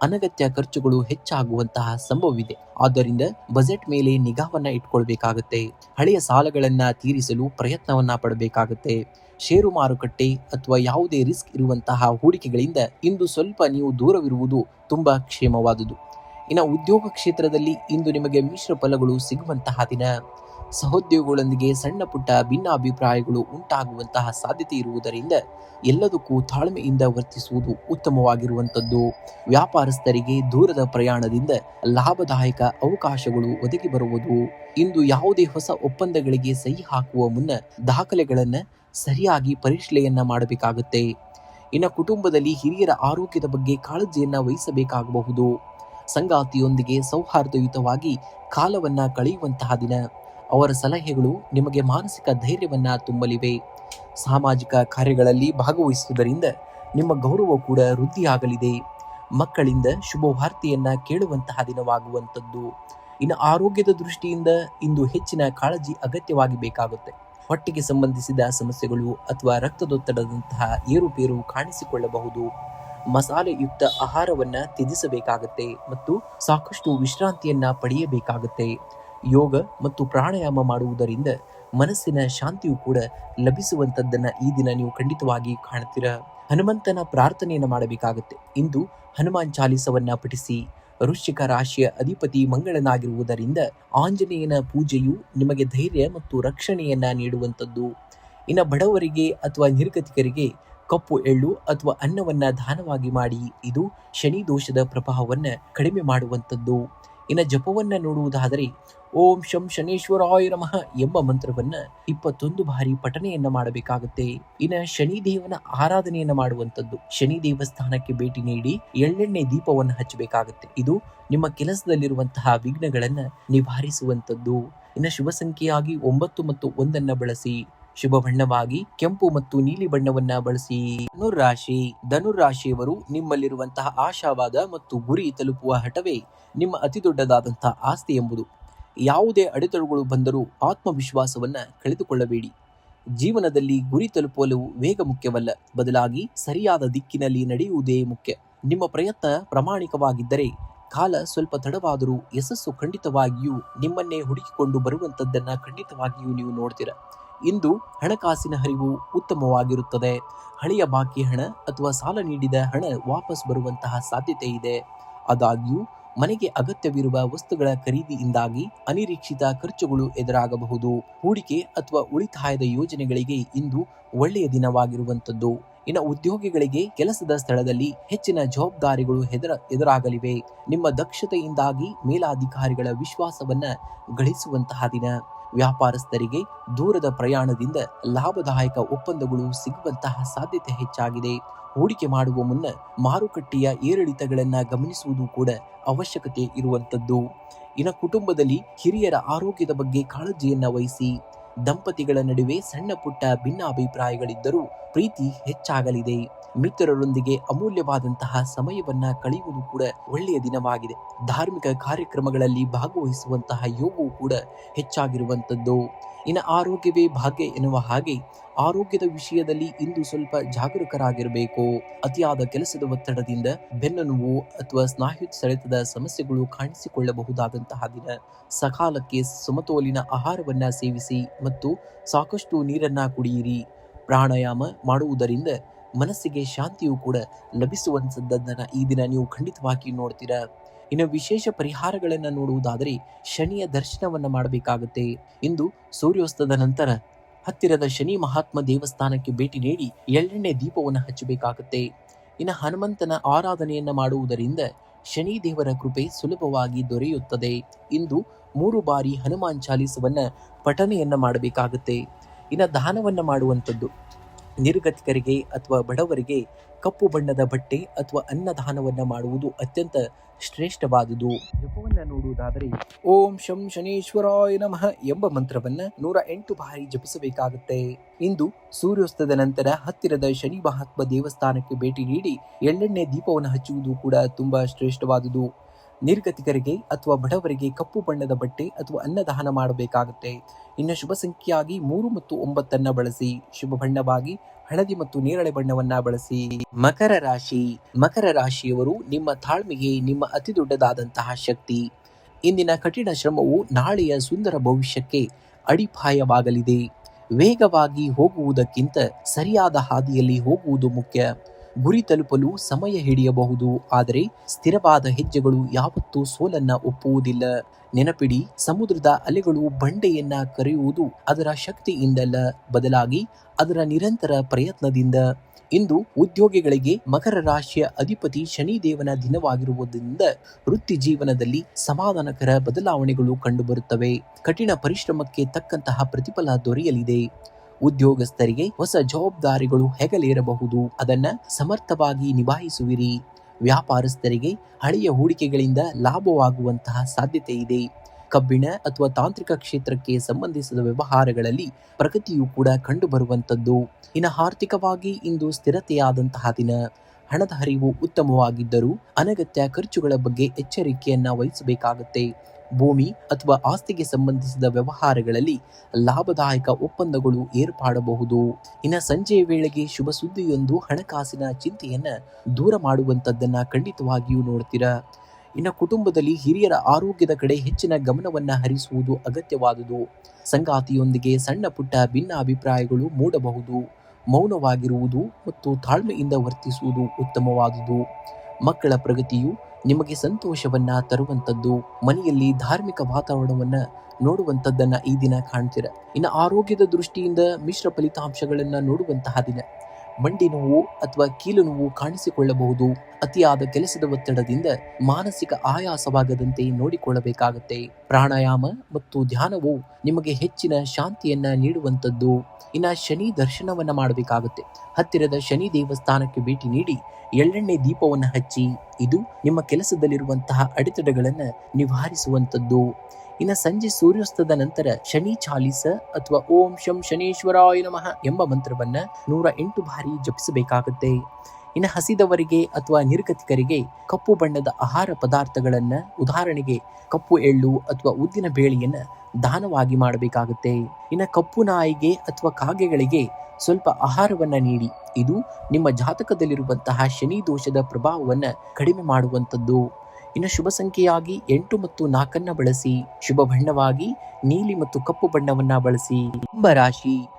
ಅನಗತ್ಯ ಖರ್ಚುಗಳು ಹೆಚ್ಚಾಗುವಂತಹ ಸಂಭವವಿದೆ. ಆದ್ದರಿಂದ ಬಜೆಟ್ ಮೇಲೆ ನಿಗಾವನ್ನ ಇಟ್ಕೊಳ್ಬೇಕಾಗತ್ತೆ. ಹಳೆಯ ಸಾಲಗಳನ್ನ ತೀರಿಸಲು ಪ್ರಯತ್ನವನ್ನ ಪಡಬೇಕಾಗತ್ತೆ. ಷೇರು ಮಾರುಕಟ್ಟೆ ಅಥವಾ ಯಾವುದೇ ರಿಸ್ಕ್ ಇರುವಂತಹ ಹೂಡಿಕೆಗಳಿಂದ ಇಂದು ಸ್ವಲ್ಪ ನೀವು ದೂರವಿರುವುದು ತುಂಬಾ ಕ್ಷೇಮವಾದುದು. ಇನ್ನು ಉದ್ಯೋಗ ಕ್ಷೇತ್ರದಲ್ಲಿ ಇಂದು ನಿಮಗೆ ಮಿಶ್ರ ಫಲಗಳು ಸಿಗುವಂತಹ ದಿನ. ಸಹೋದ್ಯೋಗಿಗಳೊಂದಿಗೆ ಸಣ್ಣ ಪುಟ್ಟ ಭಿನ್ನಾಭಿಪ್ರಾಯಗಳು ಉಂಟಾಗುವಂತಹ ಸಾಧ್ಯತೆ ಇರುವುದರಿಂದ ಎಲ್ಲದಕ್ಕೂ ತಾಳ್ಮೆಯಿಂದ ವರ್ತಿಸುವುದು ಉತ್ತಮವಾಗಿರುವಂಥದ್ದು. ವ್ಯಾಪಾರಸ್ಥರಿಗೆ ದೂರದ ಪ್ರಯಾಣದಿಂದ ಲಾಭದಾಯಕ ಅವಕಾಶಗಳು ಒದಗಿ ಬರುವುದು. ಇಂದು ಯಾವುದೇ ಹೊಸ ಒಪ್ಪಂದಗಳಿಗೆ ಸಹಿ ಹಾಕುವ ಮುನ್ನ ದಾಖಲೆಗಳನ್ನ ಸರಿಯಾಗಿ ಪರಿಶೀಲನೆಯನ್ನ ಮಾಡಬೇಕಾಗುತ್ತೆ. ಇನ್ನು ಕುಟುಂಬದಲ್ಲಿ ಹಿರಿಯರ ಆರೋಗ್ಯದ ಬಗ್ಗೆ ಕಾಳಜಿಯನ್ನ ವಹಿಸಬೇಕಾಗಬಹುದು. ಸಂಗಾತಿಯೊಂದಿಗೆ ಸೌಹಾರ್ದಯುತವಾಗಿ ಕಾಲವನ್ನ ಕಳೆಯುವಂತಹ ದಿನ. ಅವರ ಸಲಹೆಗಳು ನಿಮಗೆ ಮಾನಸಿಕ ಧೈರ್ಯವನ್ನ ತುಂಬಲಿವೆ. ಸಾಮಾಜಿಕ ಕಾರ್ಯಗಳಲ್ಲಿ ಭಾಗವಹಿಸುವುದರಿಂದ ನಿಮ್ಮ ಗೌರವ ಕೂಡ ವೃದ್ಧಿಯಾಗಲಿದೆ. ಮಕ್ಕಳಿಂದ ಶುಭವಾರ್ತೆಯನ್ನ ಕೇಳುವಂತಹ ದಿನವಾಗುವಂಥದ್ದು. ಇನ್ನು ಆರೋಗ್ಯದ ದೃಷ್ಟಿಯಿಂದ ಇಂದು ಹೆಚ್ಚಿನ ಕಾಳಜಿ ಅಗತ್ಯವಾಗಿ ಬೇಕಾಗುತ್ತೆ. ಹೊಟ್ಟೆಗೆ ಸಂಬಂಧಿಸಿದ ಸಮಸ್ಯೆಗಳು ಅಥವಾ ರಕ್ತದೊತ್ತಡದಂತಹ ಏರುಪೇರು ಕಾಣಿಸಿಕೊಳ್ಳಬಹುದು. ಮಸಾಲೆಯುಕ್ತ ಆಹಾರವನ್ನ ತ್ಯಜಿಸಬೇಕಾಗತ್ತೆ ಮತ್ತು ಸಾಕಷ್ಟು ವಿಶ್ರಾಂತಿಯನ್ನ ಪಡೆಯಬೇಕಾಗತ್ತೆ. ಯೋಗ ಮತ್ತು ಪ್ರಾಣಾಯಾಮ ಮಾಡುವುದರಿಂದ ಮನಸ್ಸಿನ ಶಾಂತಿಯು ಕೂಡ ಲಭಿಸುವಂತದ್ದನ್ನ ಈ ದಿನ ನೀವು ಖಂಡಿತವಾಗಿ ಕಾಣ್ತೀರಾ. ಹನುಮಂತನ ಪ್ರಾರ್ಥನೆಯನ್ನ ಮಾಡಬೇಕಾಗತ್ತೆ. ಇಂದು ಹನುಮಾನ್ ಚಾಲಿಸವನ್ನ ಪಠಿಸಿ. ವೃಶ್ಚಿಕ ರಾಶಿಯ ಅಧಿಪತಿ ಮಂಗಳನಾಗಿರುವುದರಿಂದ ಆಂಜನೇಯನ ಪೂಜೆಯು ನಿಮಗೆ ಧೈರ್ಯ ಮತ್ತು ರಕ್ಷಣೆಯನ್ನ ನೀಡುವಂಥದ್ದು. ಇನ್ನು ಬಡವರಿಗೆ ಅಥವಾ ನಿರ್ಗತಿಕರಿಗೆ ಕಪ್ಪು ಎಳ್ಳು ಅಥವಾ ಅನ್ನವನ್ನ ದಾನವಾಗಿ ಮಾಡಿ. ಇದು ಶನಿ ದೋಷದ ಪ್ರಭಾವವನ್ನ ಕಡಿಮೆ ಮಾಡುವಂಥದ್ದು. ಇನ್ನು ಜಪವನ್ನ ನೋಡುವುದಾದರೆ ಓಂ ಶಂ ಶನೇಶ್ವರಾಯ ನಮಃ ಎಂಬ ಮಂತ್ರವನ್ನ 21 ಬಾರಿ ಪಠನೆಯನ್ನ ಮಾಡಬೇಕಾಗುತ್ತೆ. ಇನ್ನು ಶನಿದೇವನ ಆರಾಧನೆಯನ್ನ ಮಾಡುವಂಥದ್ದು. ಶನಿ ದೇವಸ್ಥಾನಕ್ಕೆ ಭೇಟಿ ನೀಡಿ ಎಳ್ಳೆಣ್ಣೆ ದೀಪವನ್ನು ಹಚ್ಚಬೇಕಾಗುತ್ತೆ. ಇದು ನಿಮ್ಮ ಕೆಲಸದಲ್ಲಿರುವಂತಹ ವಿಘ್ನಗಳನ್ನ ನಿವಾರಿಸುವಂಥದ್ದು. ಇನ್ನು ಶುಭ ಸಂಖ್ಯೆಯಾಗಿ 9 ಮತ್ತು 1 ಬಳಸಿ. ಶುಭ ಬಣ್ಣವಾಗಿ ಕೆಂಪು ಮತ್ತು ನೀಲಿ ಬಣ್ಣವನ್ನ ಬಳಸಿ. ಧನುರಾಶಿಯವರು ನಿಮ್ಮಲ್ಲಿರುವಂತಹ ಆಶಾವಾದ ಮತ್ತು ಗುರಿ ತಲುಪುವ ಹಠವೇ ನಿಮ್ಮ ಅತಿ ದೊಡ್ಡದಾದಂತಹ ಆಸ್ತಿ ಎಂಬುದು. ಯಾವುದೇ ಅಡೆತಡೆಗಳು ಬಂದರೂ ಆತ್ಮವಿಶ್ವಾಸವನ್ನ ಕಳೆದುಕೊಳ್ಳಬೇಡಿ. ಜೀವನದಲ್ಲಿ ಗುರಿ ತಲುಪಲು ವೇಗ ಮುಖ್ಯವಲ್ಲ, ಬದಲಾಗಿ ಸರಿಯಾದ ದಿಕ್ಕಿನಲ್ಲಿ ನಡೆಯುವುದೇ ಮುಖ್ಯ. ನಿಮ್ಮ ಪ್ರಯತ್ನ ಪ್ರಾಮಾಣಿಕವಾಗಿದ್ದರೆ ಕಾಲ ಸ್ವಲ್ಪ ತಡವಾದರೂ ಯಶಸ್ಸು ಖಂಡಿತವಾಗಿಯೂ ನಿಮ್ಮನ್ನೇ ಹುಡುಕಿಕೊಂಡು ಬರುವಂತದ್ದನ್ನ ಖಂಡಿತವಾಗಿಯೂ ನೀವು ನೋಡ್ತೀರ. ಇಂದು ಹಣಕಾಸಿನ ಹರಿವು ಉತ್ತಮವಾಗಿರುತ್ತದೆ. ಹಳೆಯ ಬಾಕಿ ಹಣ ಅಥವಾ ಸಾಲ ನೀಡಿದ ಹಣ ವಾಪಸ್ ಬರುವಂತಹ ಸಾಧ್ಯತೆ ಇದೆ. ಆದಾಗ್ಯೂ ಮನೆಗೆ ಅಗತ್ಯವಿರುವ ವಸ್ತುಗಳ ಖರೀದಿಯಿಂದಾಗಿ ಅನಿರೀಕ್ಷಿತ ಖರ್ಚುಗಳು ಎದುರಾಗಬಹುದು. ಹೂಡಿಕೆ ಅಥವಾ ಉಳಿತಾಯದ ಯೋಜನೆಗಳಿಗೆ ಇಂದು ಒಳ್ಳೆಯ ದಿನವಾಗಿರುವಂತದ್ದು. ಇನ್ನು ಉದ್ಯೋಗಿಗಳಿಗೆ ಕೆಲಸದ ಸ್ಥಳದಲ್ಲಿ ಹೆಚ್ಚಿನ ಜವಾಬ್ದಾರಿಗಳು ಎದುರಾಗಲಿವೆ. ನಿಮ್ಮ ದಕ್ಷತೆಯಿಂದಾಗಿ ಮೇಲಾಧಿಕಾರಿಗಳ ವಿಶ್ವಾಸವನ್ನ ಗಳಿಸುವಂತಹ ದಿನ. ವ್ಯಾಪಾರಸ್ಥರಿಗೆ ದೂರದ ಪ್ರಯಾಣದಿಂದ ಲಾಭದಾಯಕ ಒಪ್ಪಂದಗಳು ಸಿಗುವಂತಹ ಸಾಧ್ಯತೆ ಹೆಚ್ಚಾಗಿದೆ. ಹೂಡಿಕೆ ಮಾಡುವ ಮುನ್ನ ಮಾರುಕಟ್ಟೆಯ ಏರಿಳಿತಗಳನ್ನ ಗಮನಿಸುವುದು ಕೂಡ ಅವಶ್ಯಕತೆ ಇರುವಂತದ್ದು. ಇನ್ನು ಕುಟುಂಬದಲ್ಲಿ ಹಿರಿಯರ ಆರೋಗ್ಯದ ಬಗ್ಗೆ ಕಾಳಜಿಯನ್ನ ವಹಿಸಿ. ದಂಪತಿಗಳ ನಡುವೆ ಸಣ್ಣ ಪುಟ್ಟ ಭಿನ್ನಾಭಿಪ್ರಾಯಗಳಿದ್ದರೂ ಪ್ರೀತಿ ಹೆಚ್ಚಾಗಲಿದೆ. ಮಿತ್ರರೊಂದಿಗೆ ಅಮೂಲ್ಯವಾದಂತಹ ಸಮಯವನ್ನ ಕಳೆಯುವುದು ಕೂಡ ಒಳ್ಳೆಯ ದಿನವಾಗಿದೆ. ಧಾರ್ಮಿಕ ಕಾರ್ಯಕ್ರಮಗಳಲ್ಲಿ ಭಾಗವಹಿಸುವಂತಹ ಯೋಗವು ಕೂಡ ಹೆಚ್ಚಾಗಿರುವಂತದ್ದು. ಇನ್ನು ಆರೋಗ್ಯವೇ ಭಾಗ್ಯ ಎನ್ನುವ ಹಾಗೆ ಆರೋಗ್ಯದ ವಿಷಯದಲ್ಲಿ ಇಂದು ಸ್ವಲ್ಪ ಜಾಗರೂಕರಾಗಿರಬೇಕು. ಅತಿಯಾದ ಕೆಲಸದ ಒತ್ತಡದಿಂದ ಬೆನ್ನು ನೋವು ಅಥವಾ ಸ್ನಾಯು ಸೆಳೆತದ ಸಮಸ್ಯೆಗಳು ಕಾಣಿಸಿಕೊಳ್ಳಬಹುದಾದಂತಹ ದಿನ. ಸಕಾಲಕ್ಕೆ ಸಮತೋಲಿನ ಆಹಾರವನ್ನ ಸೇವಿಸಿ ಮತ್ತು ಸಾಕಷ್ಟು ನೀರನ್ನ ಕುಡಿಯಿರಿ. ಪ್ರಾಣಾಯಾಮ ಮಾಡುವುದರಿಂದ ಮನಸ್ಸಿಗೆ ಶಾಂತಿಯು ಕೂಡ ಲಭಿಸುವಂತದ್ದನ್ನ ಈ ದಿನ ನೀವು ಖಂಡಿತವಾಗಿ ನೋಡ್ತೀರಾ. ಇನ್ನು ವಿಶೇಷ ಪರಿಹಾರಗಳನ್ನ ನೋಡುವುದಾದರೆ ಶನಿಯ ದರ್ಶನವನ್ನ ಮಾಡಬೇಕಾಗುತ್ತೆ. ಇಂದು ಸೂರ್ಯಾಸ್ತದ ನಂತರ ಹತ್ತಿರದ ಶನಿ ಮಹಾತ್ಮ ದೇವಸ್ಥಾನಕ್ಕೆ ಭೇಟಿ ನೀಡಿ ಎಳ್ಳೆಣ್ಣೆ ದೀಪವನ್ನು ಹಚ್ಚಬೇಕಾಗುತ್ತೆ. ಇನ್ನು ಹನುಮಂತನ ಆರಾಧನೆಯನ್ನ ಮಾಡುವುದರಿಂದ ಶನಿ ದೇವರ ಕೃಪೆ ಸುಲಭವಾಗಿ ದೊರೆಯುತ್ತದೆ. ಇಂದು 3 ಬಾರಿ ಹನುಮಾನ್ ಚಾಲಿಸವನ್ನ ಪಠನೆಯನ್ನ ಮಾಡಬೇಕಾಗುತ್ತೆ. ಇನ್ನು ದಾನವನ್ನ ಮಾಡುವಂಥದ್ದು. ನಿರ್ಗತಿಕರಿಗೆ ಅಥವಾ ಬಡವರಿಗೆ ಕಪ್ಪು ಬಣ್ಣದ ಬಟ್ಟೆ ಅಥವಾ ಅನ್ನದಾನವನ್ನ ಮಾಡುವುದು ಅತ್ಯಂತ ಶ್ರೇಷ್ಠವಾದುದು. ಜಪವನ್ನ ನೋಡುವುದಾದರೆ ಓಂ ಶಂ ಶನೇಶ್ವರಾಯ ನಮಃ ಎಂಬ ಮಂತ್ರವನ್ನ 108 ಬಾರಿ ಜಪಿಸಬೇಕಾಗುತ್ತೆ. ಇಂದು ಸೂರ್ಯಾಸ್ತದ ನಂತರ ಹತ್ತಿರದ ಶನಿ ಮಹಾತ್ಮ ದೇವಸ್ಥಾನಕ್ಕೆ ಭೇಟಿ ನೀಡಿ ಎಳ್ಳೆಣ್ಣೆ ದೀಪವನ್ನು ಹಚ್ಚುವುದು ಕೂಡ ತುಂಬಾ ಶ್ರೇಷ್ಠವಾದುದು. ನಿರ್ಗತಿಕರಿಗೆ ಅಥವಾ ಬಡವರಿಗೆ ಕಪ್ಪು ಬಣ್ಣದ ಬಟ್ಟೆ ಅಥವಾ ಅನ್ನದಾನ ಮಾಡಬೇಕಾಗುತ್ತೆ. ಇನ್ನು ಶುಭ ಸಂಖ್ಯೆಯಾಗಿ 3 ಮತ್ತು 9 ಬಳಸಿ. ಶುಭ ಬಣ್ಣವಾಗಿ ಹಳದಿ ಮತ್ತು ನೇರಳೆ ಬಣ್ಣವನ್ನ ಬಳಸಿ. ಮಕರ ರಾಶಿಯವರು ನಿಮ್ಮ ತಾಳ್ಮೆಗೆ ನಿಮ್ಮ ಅತಿ ದೊಡ್ಡದಾದಂತಹ ಶಕ್ತಿ. ಇಂದಿನ ಕಠಿಣ ಶ್ರಮವು ನಾಳೆಯ ಸುಂದರ ಭವಿಷ್ಯಕ್ಕೆ ಅಡಿಪಾಯವಾಗಲಿದೆ. ವೇಗವಾಗಿ ಹೋಗುವುದಕ್ಕಿಂತ ಸರಿಯಾದ ಹಾದಿಯಲ್ಲಿ ಹೋಗುವುದು ಮುಖ್ಯ. ಗುರಿ ತಲುಪಲು ಸಮಯ ಹಿಡಿಯಬಹುದು, ಆದರೆ ಸ್ಥಿರವಾದ ಹೆಜ್ಜೆಗಳು ಯಾವತ್ತೂ ಸೋಲನ್ನ ಒಪ್ಪುವುದಿಲ್ಲ. ನೆನಪಿಡಿ, ಸಮುದ್ರದ ಅಲೆಗಳು ಬಂಡೆಯನ್ನ ಕರೆಯುವುದು ಅದರ ಶಕ್ತಿಯಿಂದಲ್ಲ, ಬದಲಾಗಿ ಅದರ ನಿರಂತರ ಪ್ರಯತ್ನದಿಂದ. ಇಂದು ಉದ್ಯೋಗಿಗಳಿಗೆ ಮಕರ ರಾಶಿಯ ಅಧಿಪತಿ ಶನಿದೇವನ ದಿನವಾಗಿರುವುದರಿಂದ ವೃತ್ತಿ ಜೀವನದಲ್ಲಿ ಸಮಾಧಾನಕರ ಬದಲಾವಣೆಗಳು ಕಂಡುಬರುತ್ತವೆ. ಕಠಿಣ ಪರಿಶ್ರಮಕ್ಕೆ ತಕ್ಕಂತಹ ಪ್ರತಿಫಲ ದೊರೆಯಲಿದೆ. ಉದ್ಯೋಗಸ್ಥರಿಗೆ ಹೊಸ ಜವಾಬ್ದಾರಿಗಳು ಹೆಗಲೇರಬಹುದು, ಅದನ್ನ ಸಮರ್ಥವಾಗಿ ನಿಭಾಯಿಸುವಿರಿ. ವ್ಯಾಪಾರಸ್ಥರಿಗೆ ಹಳೆಯ ಹೂಡಿಕೆಗಳಿಂದ ಲಾಭವಾಗುವಂತಹ ಸಾಧ್ಯತೆ ಇದೆ. ಕಬ್ಬಿಣ ಅಥವಾ ತಾಂತ್ರಿಕ ಕ್ಷೇತ್ರಕ್ಕೆ ಸಂಬಂಧಿಸಿದ ವ್ಯವಹಾರಗಳಲ್ಲಿ ಪ್ರಗತಿಯು ಕೂಡ ಕಂಡುಬರುವಂತದ್ದು. ಇನ್ನು ಆರ್ಥಿಕವಾಗಿ ಇಂದು ಸ್ಥಿರತೆಯಾದಂತಹ ದಿನ. ಹಣದ ಹರಿವು ಉತ್ತಮವಾಗಿದ್ದರೂ ಅನಗತ್ಯ ಖರ್ಚುಗಳ ಬಗ್ಗೆ ಎಚ್ಚರಿಕೆಯನ್ನ ವಹಿಸಬೇಕಾಗುತ್ತೆ. ಭೂಮಿ ಅಥವಾ ಆಸ್ತಿಗೆ ಸಂಬಂಧಿಸಿದ ವ್ಯವಹಾರಗಳಲ್ಲಿ ಲಾಭದಾಯಕ ಒಪ್ಪಂದಗಳು ಏರ್ಪಡಬಹುದು. ಇನ್ನು ಸಂಜೆಯ ವೇಳೆಗೆ ಶುಭ ಸುದ್ದಿಯೊಂದು ಹಣಕಾಸಿನ ಚಿಂತೆಯನ್ನ ದೂರ ಮಾಡುವಂತದ್ದನ್ನ ಖಂಡಿತವಾಗಿಯೂ ನೋಡ್ತೀರಾ. ಇನ್ನು ಕುಟುಂಬದಲ್ಲಿ ಹಿರಿಯರ ಆರೋಗ್ಯದ ಕಡೆ ಹೆಚ್ಚಿನ ಗಮನವನ್ನ ಹರಿಸುವುದು ಅಗತ್ಯವಾದುದು. ಸಂಗಾತಿಯೊಂದಿಗೆ ಸಣ್ಣ ಪುಟ್ಟ ಭಿನ್ನಾಭಿಪ್ರಾಯಗಳು ಮೂಡಬಹುದು. ಮೌನವಾಗಿರುವುದು ಮತ್ತು ತಾಳ್ಮೆಯಿಂದ ವರ್ತಿಸುವುದು ಉತ್ತಮವಾದುದು. ಮಕ್ಕಳ ಪ್ರಗತಿಯು ನಿಮಗೆ ಸಂತೋಷವನ್ನ ತರುವಂತದ್ದು. ಮನೆಯಲ್ಲಿ ಧಾರ್ಮಿಕ ವಾತಾವರಣವನ್ನ ನೋಡುವಂತದ್ದನ್ನ ಈ ದಿನ ಕಾಣ್ತೀರ. ಇನ್ನು ಆರೋಗ್ಯದ ದೃಷ್ಟಿಯಿಂದ ಮಿಶ್ರ ಫಲಿತಾಂಶಗಳನ್ನ ನೋಡುವಂತಹ ದಿನ. ಮಂಡಿ ನೋವು ಅಥವಾ ಕೀಲು ನೋವು ಕಾಣಿಸಿಕೊಳ್ಳಬಹುದು. ಅತಿಯಾದ ಕೆಲಸದ ಒತ್ತಡದಿಂದ ಮಾನಸಿಕ ಆಯಾಸವಾಗದಂತೆ ನೋಡಿಕೊಳ್ಳಬೇಕಾಗತ್ತೆ. ಪ್ರಾಣಾಯಾಮ ಮತ್ತು ಧ್ಯಾನವು ನಿಮಗೆ ಹೆಚ್ಚಿನ ಶಾಂತಿಯನ್ನ ನೀಡುವಂತದ್ದು. ಇನ್ನ ಶನಿ ದರ್ಶನವನ್ನ ಮಾಡಬೇಕಾಗುತ್ತೆ. ಹತ್ತಿರದ ಶನಿ ದೇವಸ್ಥಾನಕ್ಕೆ ಭೇಟಿ ನೀಡಿ ಎಳ್ಳೆಣ್ಣೆ ದೀಪವನ್ನ ಹಚ್ಚಿ. ಇದು ನಿಮ್ಮ ಕೆಲಸದಲ್ಲಿರುವಂತಹ ಅಡೆತಡೆಗಳನ್ನ ನಿವಾರಿಸುವಂತದ್ದು. ಇನ್ನು ಸಂಜೆ ಸೂರ್ಯಾಸ್ತದ ನಂತರ ಶನಿ ಚಾಲಿಸ ಅಥವಾ ಓಂ ಶಂ ಶನೇಶ್ವರಾಯ ನಮಃ ಎಂಬ ಮಂತ್ರವನ್ನ 108 ಬಾರಿ ಜಪಿಸಬೇಕಾಗುತ್ತೆ. ಇನ್ನು ಹಸಿದವರಿಗೆ ಅಥವಾ ನಿರ್ಗತಿಕರಿಗೆ ಕಪ್ಪು ಬಣ್ಣದ ಆಹಾರ ಪದಾರ್ಥಗಳನ್ನ, ಉದಾಹರಣೆಗೆ ಕಪ್ಪು ಎಳ್ಳು ಅಥವಾ ಉದ್ದಿನ ಬೇಳೆಯನ್ನ ದಾನವಾಗಿ ಮಾಡಬೇಕಾಗುತ್ತೆ. ಇನ್ನು ಕಪ್ಪು ನಾಯಿಗೆ ಅಥವಾ ಕಾಗೆಗಳಿಗೆ ಸ್ವಲ್ಪ ಆಹಾರವನ್ನ ನೀಡಿ. ಇದು ನಿಮ್ಮ ಜಾತಕದಲ್ಲಿರುವಂತಹ ಶನಿ ದೋಷದ ಪ್ರಭಾವವನ್ನ ಕಡಿಮೆ ಮಾಡುವಂತದ್ದು. ಇನ್ನು ಶುಭ ಸಂಖ್ಯೆಯಾಗಿ 8 ಮತ್ತು 4 ಬಳಸಿ. ಶುಭ ಬಣ್ಣವಾಗಿ ನೀಲಿ ಮತ್ತು ಕಪ್ಪು ಬಣ್ಣವನ್ನ ಬಳಸಿ.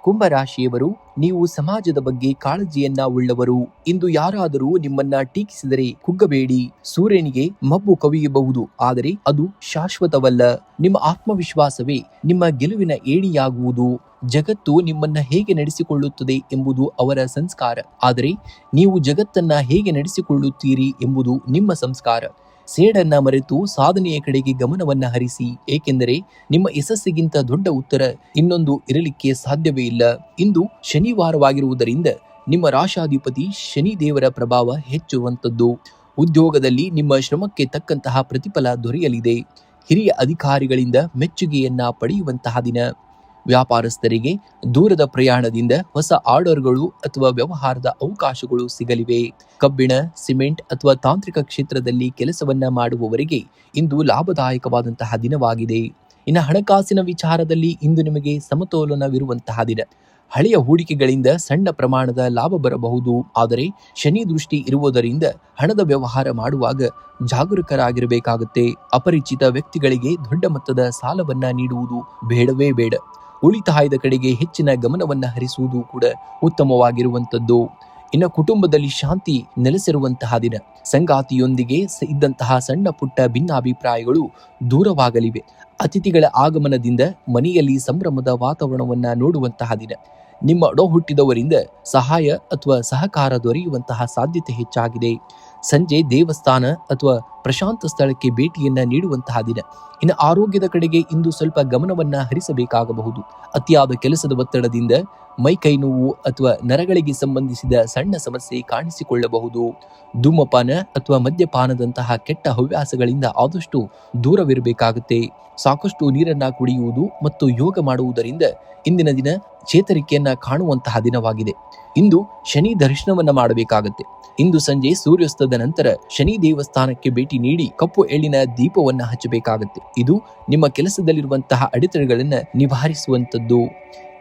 ಕುಂಭರಾಶಿಯವರು, ನೀವು ಸಮಾಜದ ಬಗ್ಗೆ ಕಾಳಜಿಯನ್ನ ಉಳ್ಳವರು. ಇಂದು ಯಾರಾದರೂ ನಿಮ್ಮನ್ನ ಟೀಕಿಸಿದರೆ ಕುಗ್ಗಬೇಡಿ. ಸೂರ್ಯನಿಗೆ ಮಬ್ಬು ಕವಿಯಬಹುದು, ಆದರೆ ಅದು ಶಾಶ್ವತವಲ್ಲ. ನಿಮ್ಮ ಆತ್ಮವಿಶ್ವಾಸವೇ ನಿಮ್ಮ ಗೆಲುವಿನ ಏಣಿಯಾಗುವುದು. ಜಗತ್ತು ನಿಮ್ಮನ್ನ ಹೇಗೆ ನಡೆಸಿಕೊಳ್ಳುತ್ತದೆ ಎಂಬುದು ಅವರ ಸಂಸ್ಕಾರ, ಆದರೆ ನೀವು ಜಗತ್ತನ್ನ ಹೇಗೆ ನಡೆಸಿಕೊಳ್ಳುತ್ತೀರಿ ಎಂಬುದು ನಿಮ್ಮ ಸಂಸ್ಕಾರ. ಸೇಡನ್ನ ಮರೆತು ಸಾಧನೆಯ ಕಡೆಗೆ ಗಮನವನ್ನ ಹರಿಸಿ, ಏಕೆಂದರೆ ನಿಮ್ಮ ಯಶಸ್ಸಿಗಿಂತ ದೊಡ್ಡ ಉತ್ತರ ಇನ್ನೊಂದು ಇರಲಿಕ್ಕೆ ಸಾಧ್ಯವೇ ಇಲ್ಲ. ಇಂದು ಶನಿವಾರವಾಗಿರುವುದರಿಂದ ನಿಮ್ಮ ರಾಶಾಧಿಪತಿ ಶನಿ ದೇವರ ಪ್ರಭಾವ ಹೆಚ್ಚುವಂತದ್ದು. ಉದ್ಯೋಗದಲ್ಲಿ ನಿಮ್ಮ ಶ್ರಮಕ್ಕೆ ತಕ್ಕಂತಹ ಪ್ರತಿಫಲ ದೊರೆಯಲಿದೆ. ಹಿರಿಯ ಅಧಿಕಾರಿಗಳಿಂದ ಮೆಚ್ಚುಗೆಯನ್ನ ಪಡೆಯುವಂತಹ ದಿನ. ವ್ಯಾಪಾರಸ್ಥರಿಗೆ ದೂರದ ಪ್ರಯಾಣದಿಂದ ಹೊಸ ಆರ್ಡರ್ಗಳು ಅಥವಾ ವ್ಯವಹಾರದ ಅವಕಾಶಗಳು ಸಿಗಲಿವೆ. ಕಬ್ಬಿಣ, ಸಿಮೆಂಟ್ ಅಥವಾ ತಾಂತ್ರಿಕ ಕ್ಷೇತ್ರದಲ್ಲಿ ಕೆಲಸವನ್ನ ಮಾಡುವವರಿಗೆ ಇಂದು ಲಾಭದಾಯಕವಾದಂತಹ ದಿನವಾಗಿದೆ. ಇನ್ನು ಹಣಕಾಸಿನ ವಿಚಾರದಲ್ಲಿ ಇಂದು ನಿಮಗೆ ಸಮತೋಲನವಿರುವಂತಹ ದಿನ. ಹಳೆಯ ಹೂಡಿಕೆಗಳಿಂದ ಸಣ್ಣ ಪ್ರಮಾಣದ ಲಾಭ ಬರಬಹುದು, ಆದರೆ ಶನಿ ದೃಷ್ಟಿ ಇರುವುದರಿಂದ ಹಣದ ವ್ಯವಹಾರ ಮಾಡುವಾಗ ಜಾಗರೂಕರಾಗಿರಬೇಕಾಗುತ್ತೆ. ಅಪರಿಚಿತ ವ್ಯಕ್ತಿಗಳಿಗೆ ದೊಡ್ಡ ಮೊತ್ತದ ಸಾಲವನ್ನ ನೀಡುವುದು ಬೇಡವೇ ಬೇಡ. ಉಳಿತಾಯದ ಕಡೆಗೆ ಹೆಚ್ಚಿನ ಗಮನವನ್ನ ಹರಿಸುವುದು ಕೂಡ ಉತ್ತಮವಾಗಿರುವಂತದ್ದು. ಇನ್ನು ಕುಟುಂಬದಲ್ಲಿ ಶಾಂತಿ ನೆಲೆಸಿರುವಂತಹ ದಿನ. ಸಂಗಾತಿಯೊಂದಿಗೆ ಇದ್ದಂತಹ ಸಣ್ಣ ಪುಟ್ಟ ಭಿನ್ನಾಭಿಪ್ರಾಯಗಳು ದೂರವಾಗಲಿವೆ. ಅತಿಥಿಗಳ ಆಗಮನದಿಂದ ಮನೆಯಲ್ಲಿ ಸಂಭ್ರಮದ ವಾತಾವರಣವನ್ನ ನೋಡುವಂತಹ ದಿನ. ನಿಮ್ಮ ಒಡಹುಟ್ಟಿದವರಿಂದ ಸಹಾಯ ಅಥವಾ ಸಹಕಾರ ದೊರೆಯುವಂತಹ ಸಾಧ್ಯತೆ ಹೆಚ್ಚಾಗಿದೆ. ಸಂಜೆ ದೇವಸ್ಥಾನ ಅಥವಾ ಪ್ರಶಾಂತ ಸ್ಥಳಕ್ಕೆ ಭೇಟಿಯನ್ನ ನೀಡುವಂತಹ ದಿನ. ಇನ್ನು ಆರೋಗ್ಯದ ಕಡೆಗೆ ಇಂದು ಸ್ವಲ್ಪ ಗಮನವನ್ನ ಹರಿಸಬೇಕಾಗಬಹುದು. ಅತಿಯಾದ ಕೆಲಸದ ಒತ್ತಡದಿಂದ ಮೈಕೈ ನೋವು ಅಥವಾ ನರಗಳಿಗೆ ಸಂಬಂಧಿಸಿದ ಸಣ್ಣ ಸಮಸ್ಯೆ ಕಾಣಿಸಿಕೊಳ್ಳಬಹುದು. ಧೂಮಪಾನ ಅಥವಾ ಮದ್ಯಪಾನದಂತಹ ಕೆಟ್ಟ ಹವ್ಯಾಸಗಳಿಂದ ಆದಷ್ಟು ದೂರವಿರಬೇಕಾಗುತ್ತೆ. ಸಾಕಷ್ಟು ನೀರನ್ನ ಕುಡಿಯುವುದು ಮತ್ತು ಯೋಗ ಮಾಡುವುದರಿಂದ ಇಂದಿನ ದಿನ ಚೇತರಿಕೆಯನ್ನ ಕಾಣುವಂತಹ ದಿನವಾಗಿದೆ. ಇಂದು ಶನಿ ದರ್ಶನವನ್ನ ಮಾಡಬೇಕಾಗುತ್ತೆ. ಇಂದು ಸಂಜೆ ಸೂರ್ಯಾಸ್ತದ ನಂತರ ಶನಿ ದೇವಸ್ಥಾನಕ್ಕೆ ಭೇಟಿ ನೀಡಿ ಕಪ್ಪು ಎಳ್ಳಿನ ದೀಪವನ್ನ ಹಚ್ಚಬೇಕಾಗುತ್ತೆ. ಇದು ನಿಮ್ಮ ಕೆಲಸದಲ್ಲಿರುವಂತಹ ಅಡೆತಡೆಗಳನ್ನ ನಿವಾರಿಸುವಂತದ್ದು.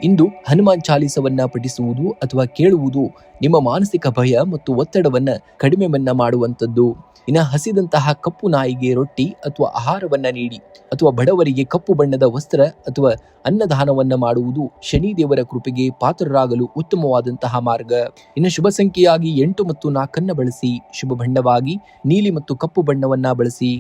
ಇಂದು ಹನುಮಾನ್ ಚಾಲಿಸವನ್ನ ಪಠಿಸುವುದು ಅಥವಾ ಕೇಳುವುದು ನಿಮ್ಮ ಮಾನಸಿಕ ಭಯ ಮತ್ತು ಒತ್ತಡವನ್ನ ಕಡಿಮೆವನ್ನ ಮಾಡುವಂತದ್ದು. ಇನ್ನು ಹಸಿದಂತಹ ಕಪ್ಪು ನಾಯಿಗೆ ರೊಟ್ಟಿ ಅಥವಾ ಆಹಾರವನ್ನ ನೀಡಿ, ಅಥವಾ ಬಡವರಿಗೆ ಕಪ್ಪು ಬಣ್ಣದ ವಸ್ತ್ರ ಅಥವಾ ಅನ್ನದಾನವನ್ನ ಮಾಡುವುದು ಶನಿ ದೇವರ ಕೃಪೆಗೆ ಪಾತ್ರರಾಗಲು ಉತ್ತಮವಾದಂತಹ ಮಾರ್ಗ. ಇನ್ನು ಶುಭ ಸಂಖ್ಯೆಯಾಗಿ 8 ಮತ್ತು 4 ಬಳಸಿ. ಶುಭ ಬಣ್ಣವಾಗಿ ನೀಲಿ ಮತ್ತು ಕಪ್ಪು ಬಣ್ಣವನ್ನ ಬಳಸಿ.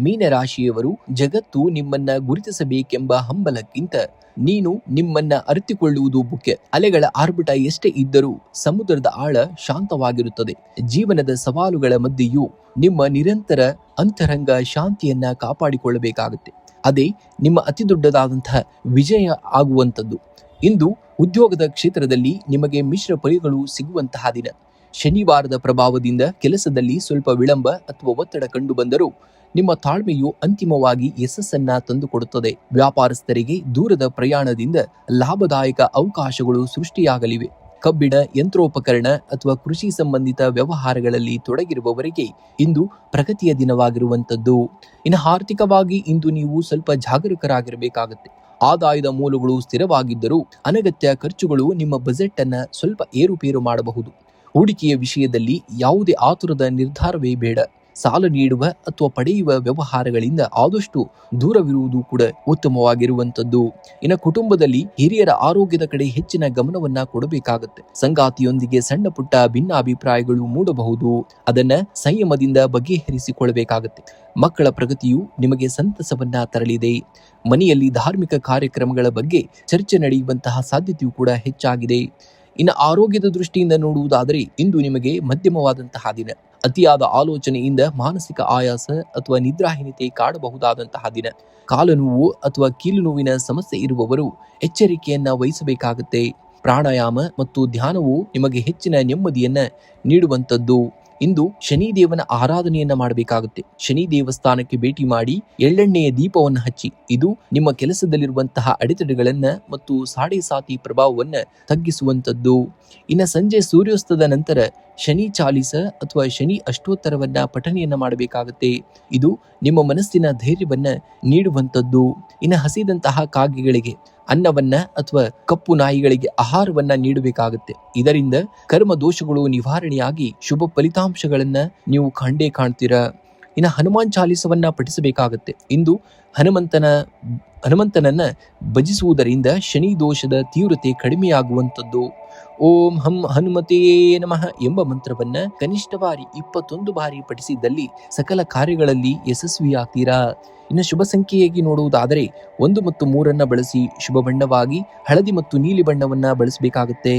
ಮೀನರಾಶಿಯವರು, ಜಗತ್ತು ನಿಮ್ಮನ್ನ ಗುರುತಿಸಬೇಕೆಂಬ ಹಂಬಲಕ್ಕಿಂತ ನೀನು ನಿಮ್ಮನ್ನ ಅರಿತುಕೊಳ್ಳುವುದು ಮುಖ್ಯ. ಅಲೆಗಳ ಆರ್ಭಟ ಎಷ್ಟೇ ಇದ್ದರೂ ಸಮುದ್ರದ ಆಳ ಶಾಂತವಾಗಿರುತ್ತದೆ. ಜೀವನದ ಸವಾಲುಗಳ ಮಧ್ಯೆಯೂ ನಿಮ್ಮ ನಿರಂತರ ಅಂತರಂಗ ಶಾಂತಿಯನ್ನ ಕಾಪಾಡಿಕೊಳ್ಳಬೇಕಾಗುತ್ತೆ. ಅದೇ ನಿಮ್ಮ ಅತಿ ದೊಡ್ಡದಾದಂತಹ ವಿಜಯ ಆಗುವಂಥದ್ದು. ಇಂದು ಉದ್ಯೋಗದ ಕ್ಷೇತ್ರದಲ್ಲಿ ನಿಮಗೆ ಮಿಶ್ರ ಫಲಗಳು ಸಿಗುವಂತಹ ದಿನ. ಶನಿವಾರದ ಪ್ರಭಾವದಿಂದ ಕೆಲಸದಲ್ಲಿ ಸ್ವಲ್ಪ ವಿಳಂಬ ಅಥವಾ ಒತ್ತಡ ಕಂಡು ಬಂದರೂ ನಿಮ್ಮ ತಾಳ್ಮೆಯು ಅಂತಿಮವಾಗಿ ಯಶಸ್ಸನ್ನ ತಂದುಕೊಡುತ್ತದೆ. ವ್ಯಾಪಾರಸ್ಥರಿಗೆ ದೂರದ ಪ್ರಯಾಣದಿಂದ ಲಾಭದಾಯಕ ಅವಕಾಶಗಳು ಸೃಷ್ಟಿಯಾಗಲಿವೆ. ಕಬ್ಬಿಣ, ಯಂತ್ರೋಪಕರಣ ಅಥವಾ ಕೃಷಿ ಸಂಬಂಧಿತ ವ್ಯವಹಾರಗಳಲ್ಲಿ ತೊಡಗಿರುವವರಿಗೆ ಇಂದು ಪ್ರಗತಿಯ ದಿನವಾಗಿರುವಂತದ್ದು. ಇನ್ನು ಆರ್ಥಿಕವಾಗಿ ಇಂದು ನೀವು ಸ್ವಲ್ಪ ಜಾಗರೂಕರಾಗಿರಬೇಕಾಗುತ್ತೆ. ಆದಾಯದ ಮೂಲಗಳು ಸ್ಥಿರವಾಗಿದ್ದರೂ ಅನಗತ್ಯ ಖರ್ಚುಗಳು ನಿಮ್ಮ ಬಜೆಟ್ ಅನ್ನ ಸ್ವಲ್ಪ ಏರುಪೇರು ಮಾಡಬಹುದು. ಹೂಡಿಕೆಯ ವಿಷಯದಲ್ಲಿ ಯಾವುದೇ ಆತುರದ ನಿರ್ಧಾರವೇ ಬೇಡ. ಸಾಲ ನೀಡುವ ಅಥವಾ ಪಡೆಯುವ ವ್ಯವಹಾರಗಳಿಂದ ಆದಷ್ಟು ದೂರವಿರುವುದು ಕೂಡ ಉತ್ತಮವಾಗಿರುವಂತದ್ದು. ಇನ್ನು ಕುಟುಂಬದಲ್ಲಿ ಹಿರಿಯರ ಆರೋಗ್ಯದ ಕಡೆ ಹೆಚ್ಚಿನ ಗಮನವನ್ನ ಕೊಡಬೇಕಾಗುತ್ತೆ. ಸಂಗಾತಿಯೊಂದಿಗೆ ಸಣ್ಣ ಪುಟ್ಟ ಭಿನ್ನಾಭಿಪ್ರಾಯಗಳು ಮೂಡಬಹುದು. ಅದನ್ನ ಸಂಯಮದಿಂದ ಬಗೆಹರಿಸಿಕೊಳ್ಳಬೇಕಾಗುತ್ತೆ. ಮಕ್ಕಳ ಪ್ರಗತಿಯು ನಿಮಗೆ ಸಂತಸವನ್ನ ತರಲಿದೆ. ಮನೆಯಲ್ಲಿ ಧಾರ್ಮಿಕ ಕಾರ್ಯಕ್ರಮಗಳ ಬಗ್ಗೆ ಚರ್ಚೆ ನಡೆಯುವಂತಹ ಸಾಧ್ಯತೆಯೂ ಕೂಡ ಹೆಚ್ಚಾಗಿದೆ. ಇನ್ನು ಆರೋಗ್ಯದ ದೃಷ್ಟಿಯಿಂದ ನೋಡುವುದಾದರೆ ಇಂದು ನಿಮಗೆ ಮಧ್ಯಮವಾದಂತಹ ದಿನ. ಅತಿಯಾದ ಆಲೋಚನೆಯಿಂದ ಮಾನಸಿಕ ಆಯಾಸ ಅಥವಾ ನಿದ್ರಾಹೀನತೆ ಕಾಡಬಹುದಾದಂತಹ ದಿನ. ಕಾಲು ನೋವು ಅಥವಾ ಕೀಲು ನೋವಿನ ಸಮಸ್ಯೆ ಇರುವವರು ಎಚ್ಚರಿಕೆಯನ್ನ ವಹಿಸಬೇಕಾಗುತ್ತೆ. ಪ್ರಾಣಾಯಾಮ ಮತ್ತು ಧ್ಯಾನವು ನಿಮಗೆ ಹೆಚ್ಚಿನ ನೆಮ್ಮದಿಯನ್ನ ನೀಡುವಂತದ್ದು. ಇಂದು ಶನಿದೇವನ ಆರಾಧನೆಯನ್ನ ಮಾಡಬೇಕಾಗುತ್ತೆ. ಶನಿ ದೇವಸ್ಥಾನಕ್ಕೆ ಭೇಟಿ ಮಾಡಿ ಎಳ್ಳೆಣ್ಣೆಯ ದೀಪವನ್ನು ಹಚ್ಚಿ. ಇದು ನಿಮ್ಮ ಕೆಲಸದಲ್ಲಿರುವಂತಹ ಅಡೆತಡೆಗಳನ್ನ ಮತ್ತು ಸಾಡೆ ಸಾತಿ ಪ್ರಭಾವವನ್ನ ತಗ್ಗಿಸುವಂತದ್ದು. ಇನ್ನು ಸಂಜೆ ಸೂರ್ಯಾಸ್ತದ ನಂತರ ಶನಿ ಚಾಲಿಸ ಅಥವಾ ಶನಿ ಅಷ್ಟೋತ್ತರವನ್ನ ಪಠನೆಯನ್ನ ಮಾಡಬೇಕಾಗುತ್ತೆ. ಇದು ನಿಮ್ಮ ಮನಸ್ಸಿನ ಧೈರ್ಯವನ್ನ ನೀಡುವಂತದ್ದು. ಇನ್ನು ಹಸಿದಂತಹ ಕಾಗೆಗಳಿಗೆ ಅನ್ನವನ್ನ ಅಥವಾ ಕಪ್ಪು ನಾಯಿಗಳಿಗೆ ಆಹಾರವನ್ನ ನೀಡಬೇಕಾಗುತ್ತೆ. ಇದರಿಂದ ಕರ್ಮ ದೋಷಗಳು ನಿವಾರಣೆಯಾಗಿ ಶುಭ ಫಲಿತಾಂಶಗಳನ್ನ ನೀವು ಕಂಡೇ ಕಾಣ್ತೀರಾ. ಇನ್ನು ಹನುಮಾನ್ ಚಾಲಿಸವನ್ನ ಪಠಿಸಬೇಕಾಗುತ್ತೆ. ಇಂದು ಹನುಮಂತನನ್ನ ಭಜಿಸುವುದರಿಂದ ಶನಿ ದೋಷದ ತೀವ್ರತೆ ಕಡಿಮೆಯಾಗುವಂಥದ್ದು. ಓಂ ಹಂ ಹನುಮತೇ ನಮಃ ಎಂಬ ಮಂತ್ರವನ್ನ ಕನಿಷ್ಠ ಬಾರಿ 21 ಬಾರಿ ಪಠಿಸಿದ್ದಲ್ಲಿ ಸಕಲ ಕಾರ್ಯಗಳಲ್ಲಿ ಯಶಸ್ವಿಯಾಗ್ತೀರಾ. ಇನ್ನು ಶುಭ ಸಂಖ್ಯೆಯಾಗಿ ನೋಡುವುದಾದರೆ 1 ಮತ್ತು 3 ಬಳಸಿ ಶುಭ ಬಣ್ಣವಾಗಿ ಹಳದಿ ಮತ್ತು ನೀಲಿ ಬಣ್ಣವನ್ನ ಬಳಸಬೇಕಾಗುತ್ತೆ.